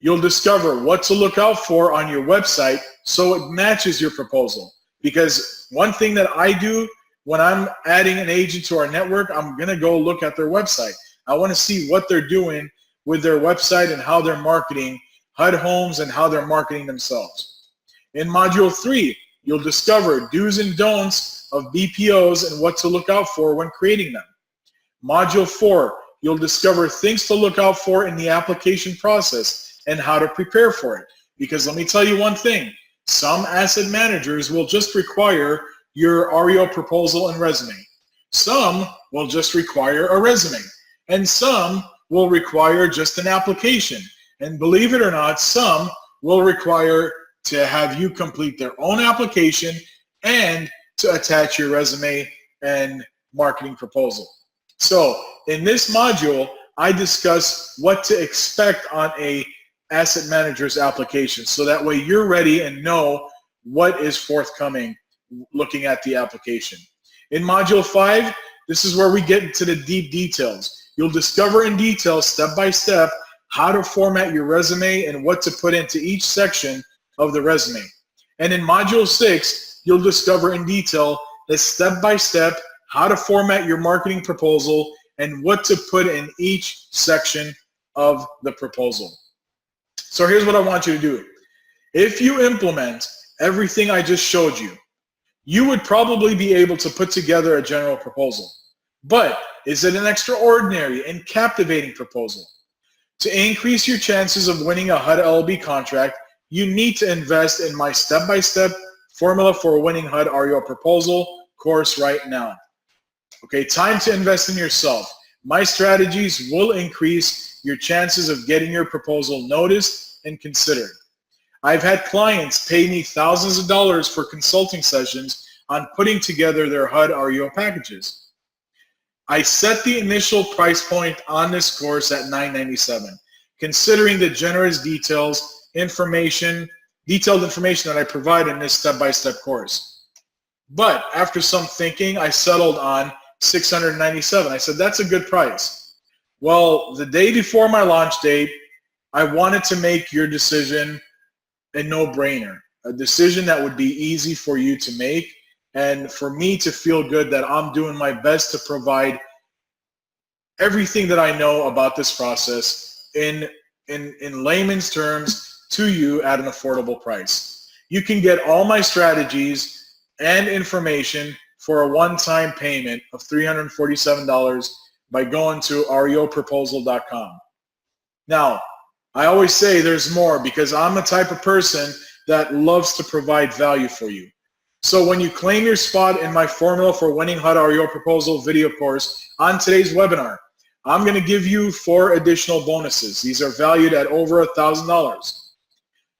you'll discover what to look out for on your website so it matches your proposal. Because one thing that I do when I'm adding an agent to our network, I'm going to go look at their website. I want to see what they're doing with their website and how they're marketing HUD homes and how they're marketing themselves. In Module 3, you'll discover do's and don'ts of BPOs and what to look out for when creating them. Module 4, you'll discover things to look out for in the application process and how to prepare for it. Because let me tell you one thing, some asset managers will just require your REO proposal and resume. Some will just require a resume. And some will require just an application. And believe it or not, some will require to have you complete their own application and to attach your resume and marketing proposal. So in this module, I discuss what to expect on a asset manager's application, so that way you're ready and know what is forthcoming looking at the application. In Module 5, this is where we get into the deep details. You'll discover in detail, step by step, how to format your resume and what to put into each section of the resume. And in Module 6, you'll discover in detail the step by step how to format your marketing proposal and what to put in each section of the proposal. So here's what I want you to do. If you implement everything I just showed you, you would probably be able to put together a general proposal. But is it an extraordinary and captivating proposal? To increase your chances of winning a HUD LLB contract, you need to invest in my step-by-step Formula for a Winning HUD REO Proposal course right now. Okay, time to invest in yourself. My strategies will increase your chances of getting your proposal noticed and considered. I've had clients pay me thousands of dollars for consulting sessions on putting together their HUD REO packages. I set the initial price point on this course at $997, considering the generous detailed information that I provide in this step-by-step course. But after some thinking, I settled on $697. I said, that's a good price. Well, the day before my launch date, I wanted to make your decision a no-brainer, a decision that would be easy for you to make and for me to feel good that I'm doing my best to provide everything that I know about this process in layman's terms to you at an affordable price. You can get all my strategies and information for a one-time payment of $347 by going to reoproposal.com. Now, I always say there's more because I'm the type of person that loves to provide value for you. So when you claim your spot in my Formula for Winning HUD REO Proposal video course on today's webinar, I'm going to give you 4 additional bonuses. These are valued at over $1,000.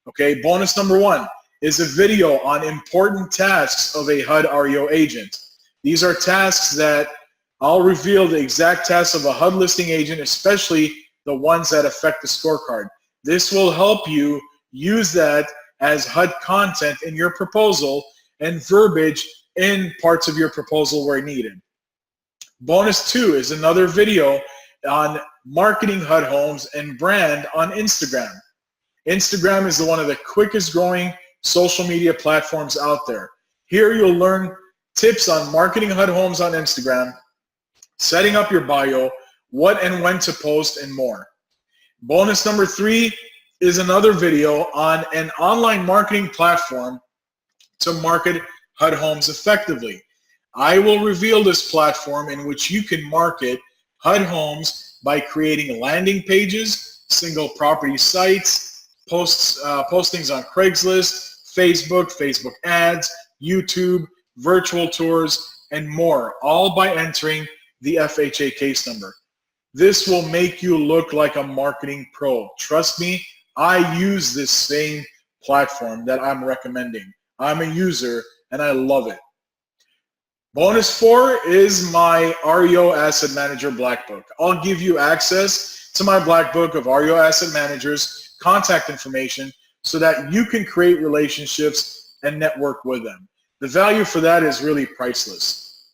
Okay, bonus number 1 is a video on important tasks of a HUD REO agent. These are tasks that I'll reveal the exact tasks of a HUD listing agent, especially the ones that affect the scorecard. This will help you use that as HUD content in your proposal and verbiage in parts of your proposal where needed. Bonus 2 is another video on marketing HUD homes and brand on Instagram. Instagram is one of the quickest growing social media platforms out there. Here you'll learn tips on marketing HUD homes on Instagram, setting up your bio, what and when to post, and more. Bonus number 3 is another video on an online marketing platform to market HUD homes effectively. I will reveal this platform in which you can market HUD homes by creating landing pages, single property sites, postings on Craigslist, Facebook ads, YouTube, virtual tours, and more, all by entering the FHA case number. This will make you look like a marketing pro. Trust me, I use this same platform that I'm recommending. I'm a user and I love it. Bonus 4 is my REO Asset Manager Black Book. I'll give you access to my Black Book of REO Asset Managers contact information so that you can create relationships and network with them. The value for that is really priceless.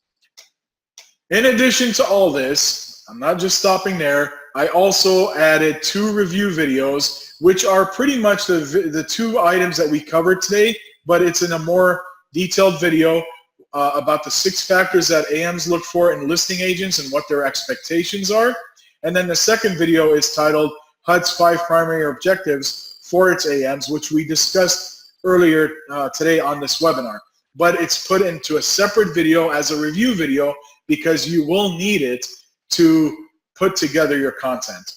In addition to all this, I'm not just stopping there. I also added 2 review videos, which are pretty much the 2 items that we covered today, but it's in a more detailed video about the 6 factors that AMs look for in listing agents and what their expectations are. And then the second video is titled HUD's 5 Primary Objectives for its AMs, which we discussed earlier today on this webinar. But it's put into a separate video as a review video because you will need it to put together your content.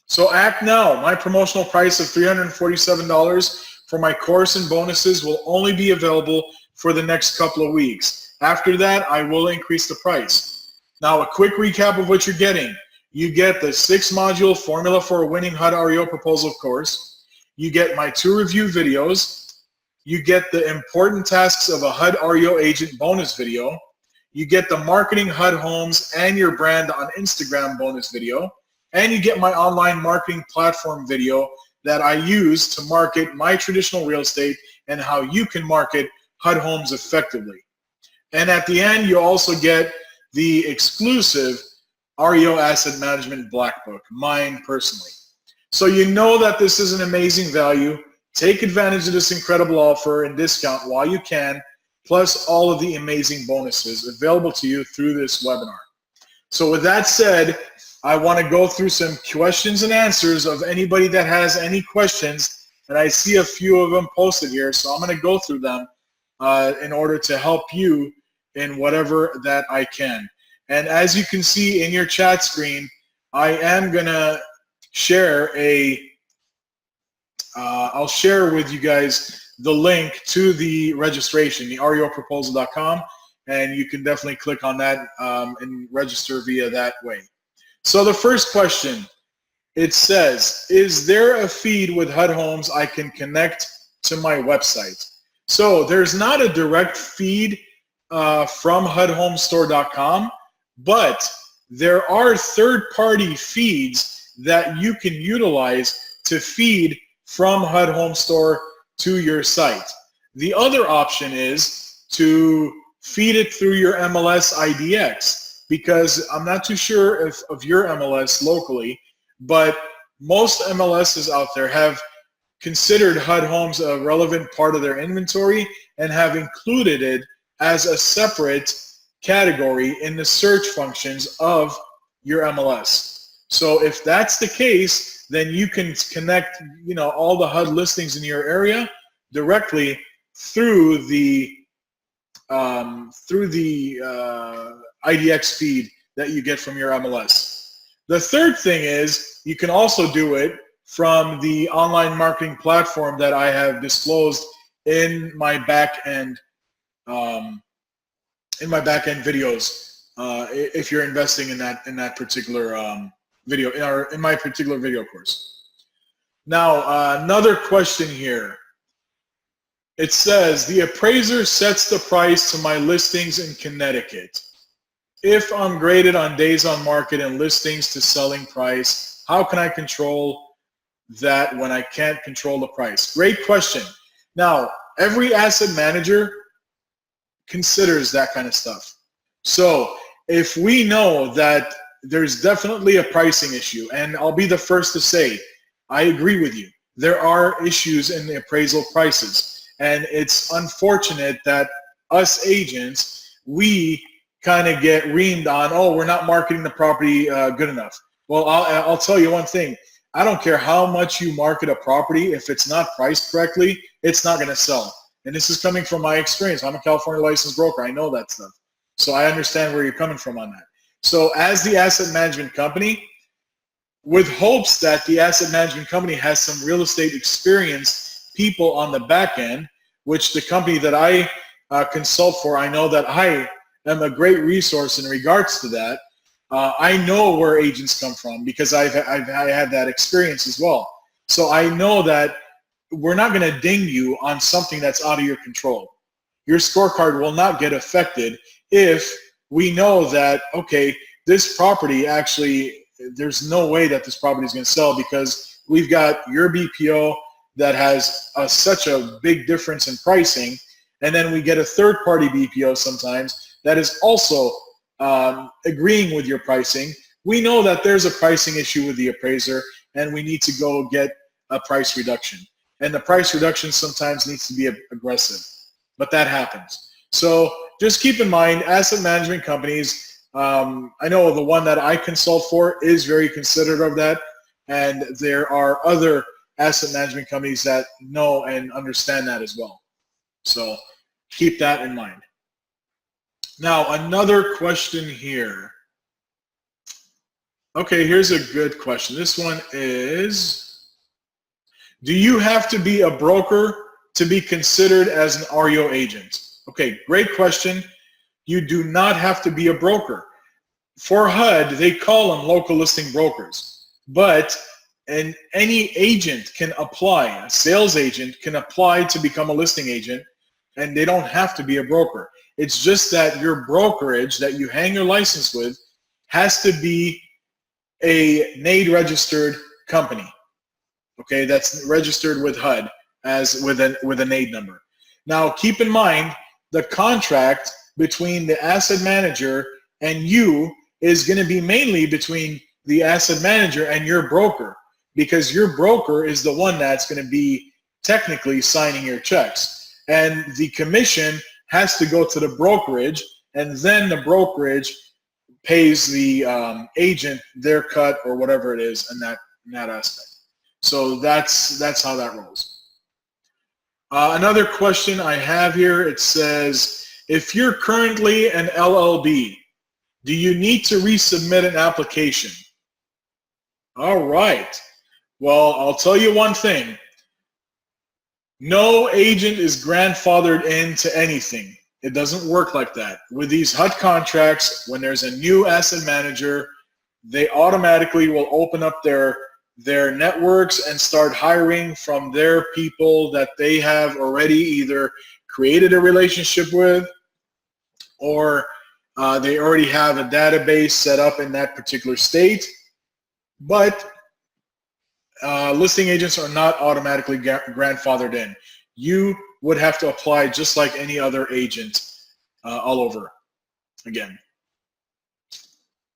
So act now. My promotional price of $347 for my course and bonuses will only be available for the next couple of weeks. After that, I will increase the price. Now, a quick recap of what you're getting. You get the 6-module Formula for a Winning HUD REO Proposal course. You get my 2 review videos. You get the important tasks of a HUD REO agent bonus video. You get the marketing HUD homes and your brand on Instagram bonus video. And you get my online marketing platform video that I use to market my traditional real estate and how you can market HUD homes effectively. And at the end, you also get the exclusive REO Asset Management Black Book, mine personally. So you know that this is an amazing value. Take advantage of this incredible offer and discount while you can, plus all of the amazing bonuses available to you through this webinar. So with that said, I want to go through some questions and answers of anybody that has any questions, and I see a few of them posted here, so I'm going to go through them in order to help you in whatever that I can. And as you can see in your chat screen, I am going to share I'll share with you guys the link to the registration, the reoproposal.com, and you can definitely click on that and register via that way. So the first question, it says, is there a feed with HUD homes I can connect to my website? So there's not a direct feed from HUDhomestore.com, but there are third-party feeds that you can utilize to feed from HUD Home Store to your site. The other option is to feed it through your MLS IDX, because I'm not too sure of your MLS locally, but most MLSs out there have considered HUD homes a relevant part of their inventory and have included it as a separate category in the search functions of your MLS. So if that's the case, then you can connect, all the HUD listings in your area directly through the IDX feed that you get from your MLS. The third thing is you can also do it from the online marketing platform that I have disclosed in my back end videos. If you're investing in that particular video, in my particular video course. Now, another question here. It says, the appraiser sets the price to my listings in Connecticut. If I'm graded on days on market and listings to selling price, how can I control that when I can't control the price? Great question. Now, every asset manager considers that kind of stuff. So if we know that there's definitely a pricing issue, and I'll be the first to say, I agree with you. There are issues in the appraisal prices, and it's unfortunate that us agents, we kind of get reamed on, oh, we're not marketing the property good enough. Well, I'll tell you one thing. I don't care how much you market a property. If it's not priced correctly, it's not going to sell. And this is coming from my experience. I'm a California licensed broker. I know that stuff. So I understand where you're coming from on that. So as the asset management company, with hopes that the asset management company has some real estate experience people on the back end, which the company that I consult for, I know that I am a great resource in regards to that. I know where agents come from because I had that experience as well. So I know that we're not going to ding you on something that's out of your control. Your scorecard will not get affected if we know that, okay, this property actually, there's no way that this property is going to sell because we've got your BPO that has such a big difference in pricing, and then we get a third-party BPO sometimes that is also agreeing with your pricing. We know that there's a pricing issue with the appraiser, and we need to go get a price reduction. And the price reduction sometimes needs to be aggressive, but that happens. So just keep in mind, asset management companies, I know the one that I consult for is very considerate of that, and there are other asset management companies that know and understand that as well. So keep that in mind. Now, another question here. Okay, here's a good question. This one is, do you have to be a broker to be considered as an REO agent? Okay, great question. You do not have to be a broker. For HUD, they call them local listing brokers, but any agent can apply. A sales agent can apply to become a listing agent, and they don't have to be a broker. It's just that your brokerage that you hang your license with has to be a NAID registered company. Okay, that's registered with HUD as with a NAID number. Now, keep in mind the contract between the asset manager and you is going to be mainly between the asset manager and your broker, because your broker is the one that's going to be technically signing your checks, and the commission has to go to the brokerage, and then the brokerage pays the agent their cut or whatever it is in that aspect. So that's how that rolls. Another question I have here, it says, if you're currently an LLB, do you need to resubmit an application? All right. Well, I'll tell you one thing. No agent is grandfathered into anything. It doesn't work like that. With these HUD contracts, when there's a new asset manager, they automatically will open up their networks and start hiring from their people that they have already either created a relationship with, or they already have a database set up in that particular state. But listing agents are not automatically grandfathered in. You would have to apply just like any other agent all over again.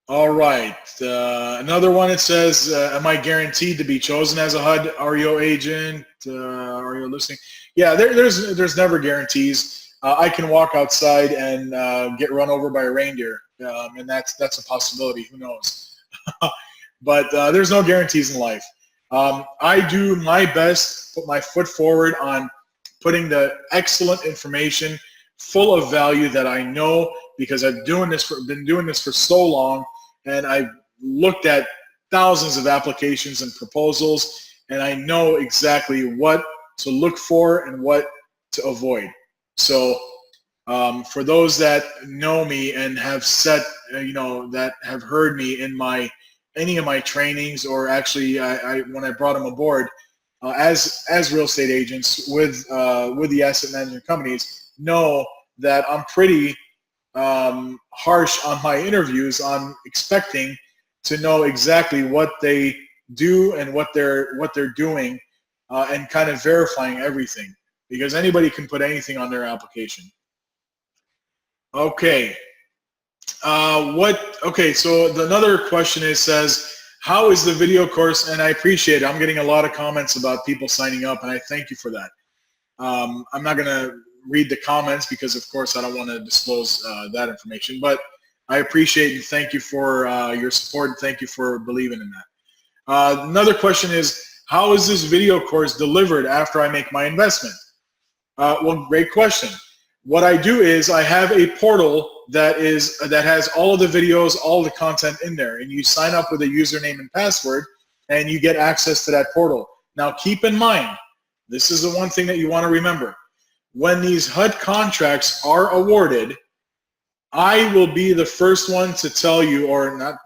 All right, another one, it says, am I guaranteed to be chosen as a HUD REO agent, REO listing? Yeah, there's never guarantees. I can walk outside and get run over by a reindeer, and that's a possibility, who knows? But there's no guarantees in life. I do my best, put my foot forward on putting the excellent information full of value that I know, because I've been doing this for so long, and I've looked at thousands of applications and proposals, and I know exactly what to look for and what to avoid. So for those that know me and have that have heard me in any of my trainings, or actually when I brought them aboard as real estate agents with the asset management companies, know that I'm pretty harsh on my interviews. I'm expecting to know exactly what they do and what they're doing, and kind of verifying everything, because anybody can put anything on their application. Okay. So another question says, how is the video course? And I appreciate it. I'm getting a lot of comments about people signing up, and I thank you for that. I'm not going to read the comments because, of course, I don't want to disclose that information, but I appreciate and thank you for your support, and thank you for believing in that. Another question is, how is this video course delivered after I make my investment? Well, great question. What I do is I have a portal that has all of the videos, all the content in there, and you sign up with a username and password, and you get access to that portal. Now, keep in mind, this is the one thing that you want to remember. When these HUD contracts are awarded, I will be the first one to tell you, or not,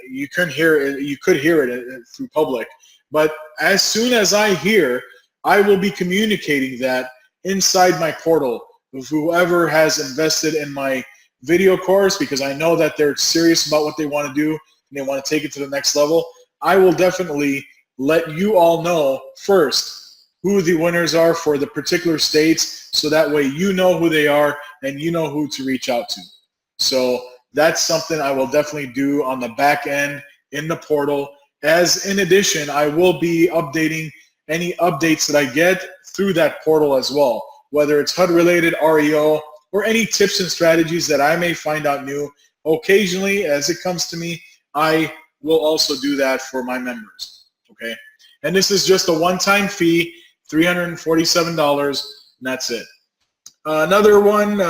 you could hear it through public, but as soon as I hear, I will be communicating that inside my portal with whoever has invested in my video course, because I know that they're serious about what they want to do and they want to take it to the next level. I will definitely let you all know first who the winners are for the particular states, so that way you know who they are and you know who to reach out to. So that's something I will definitely do on the back end in the portal. As in addition, I will be updating any updates that I get through that portal as well, whether it's HUD related, REO, or any tips and strategies that I may find out new. Occasionally, as it comes to me, I will also do that for my members, okay? And this is just a one-time fee, $347, and that's it. Another one,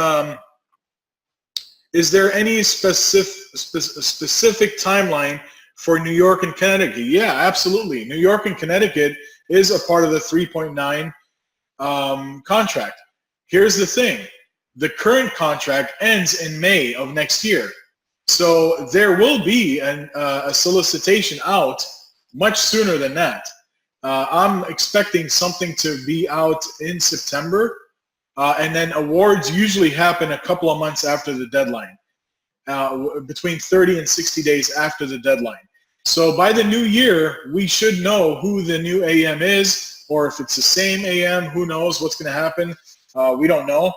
is there any specific timeline for New York and Connecticut? Yeah, absolutely. New York and Connecticut is a part of the 3.9 contract. Here's the thing. The current contract ends in May of next year. So there will be a solicitation out much sooner than that. I'm expecting something to be out in September, and then awards usually happen a couple of months after the deadline, between 30 and 60 days after the deadline. So by the new year, we should know who the new AM is, or if it's the same AM, who knows what's going to happen. We don't know.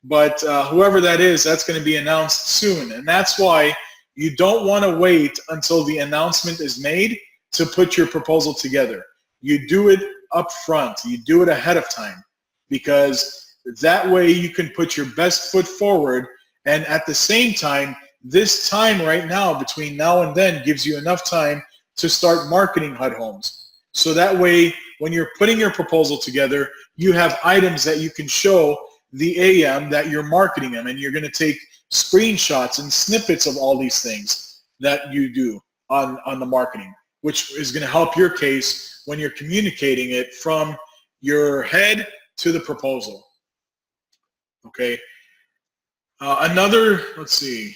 But whoever that is, that's going to be announced soon. And that's why you don't want to wait until the announcement is made to put your proposal together. You do it up front. You do it ahead of time, because that way you can put your best foot forward. And at the same time, this time right now, between now and then, gives you enough time to start marketing HUD homes. So that way, when you're putting your proposal together, you have items that you can show the AM that you're marketing them, and you're going to take screenshots and snippets of all these things that you do on the marketing, which is going to help your case when you're communicating it from your head to the proposal. Okay. Another thing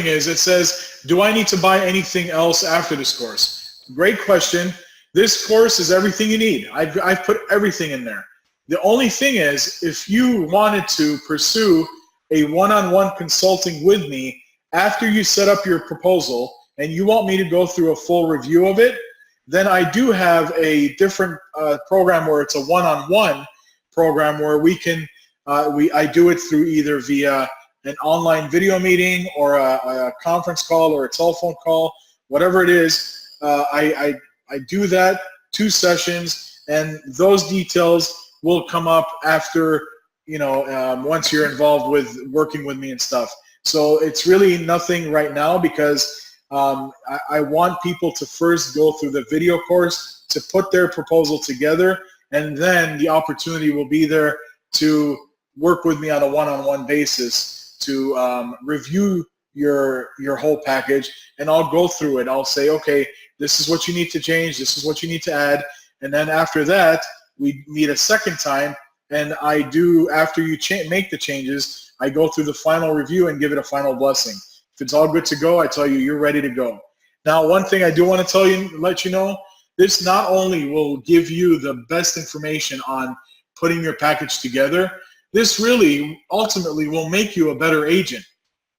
is, it says, do I need to buy anything else after this course? Great question. This course is everything you need. I've put everything in there. The only thing is, if you wanted to pursue a one-on-one consulting with me after you set up your proposal and you want me to go through a full review of it, then I do have a different program where it's a one-on-one program where we can, I do it through either via an online video meeting or a conference call or a telephone call, whatever it is. I do that 2 sessions, and those details will come up after, once you're involved with working with me and stuff. So it's really nothing right now, because I want people to first go through the video course to put their proposal together, and then the opportunity will be there to work with me on a one-on-one basis to review your whole package, and I'll go through it. I'll say, okay, this is what you need to change, this is what you need to add, and then after that, we meet a second time, and I do, after you make the changes, I go through the final review and give it a final blessing. If it's all good to go, I tell you, you're ready to go. Now, one thing I do want to let you know, this not only will give you the best information on putting your package together, this really ultimately will make you a better agent,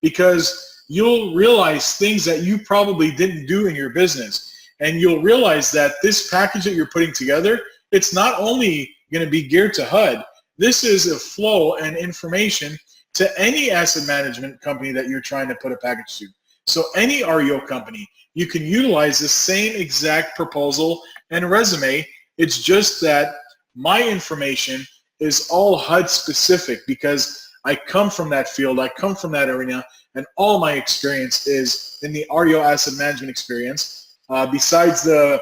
because you'll realize things that you probably didn't do in your business. And you'll realize that this package that you're putting together, it's not only going to be geared to HUD. This is a flow and information to any asset management company that you're trying to put a package to. So any REO company, you can utilize the same exact proposal and resume. It's just that my information is all HUD specific because I come from that field, I come from that arena, and all my experience is in the REO asset management experience. Besides the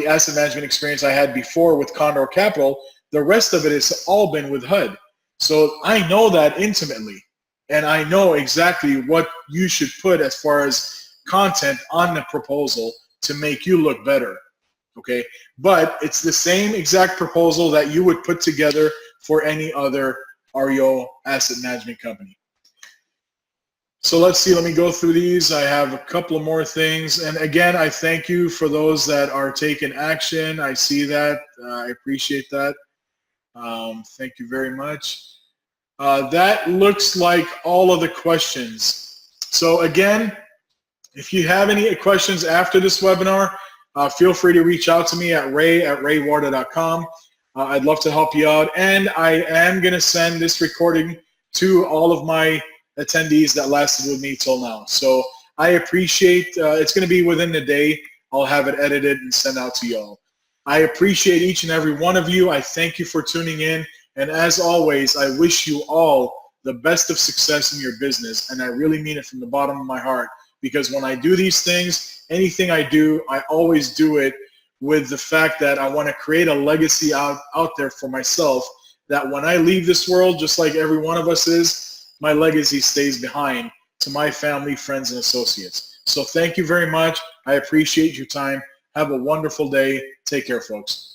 asset management experience I had before with Condor Capital, the rest of it has all been with HUD. So I know that intimately, and I know exactly what you should put as far as content on the proposal to make you look better, okay? But it's the same exact proposal that you would put together for any other REO asset management company. So let's see, let me go through these. I have a couple of more things. And again, I thank you for those that are taking action. I see that, I appreciate that. Thank you very much. That looks like all of the questions. So again, if you have any questions after this webinar, feel free to reach out to me at ray@raywarda.com. I'd love to help you out. And I am going to send this recording to all of my attendees that lasted with me till now. So I appreciate, it's going to be within the day. I'll have it edited and sent out to y'all. I appreciate each and every one of you. I thank you for tuning in. And as always, I wish you all the best of success in your business. And I really mean it from the bottom of my heart, because when I do these things, anything I do, I always do it with the fact that I want to create a legacy out there for myself, that when I leave this world, just like every one of us is, my legacy stays behind to my family, friends, and associates. So thank you very much. I appreciate your time. Have a wonderful day. Take care, folks.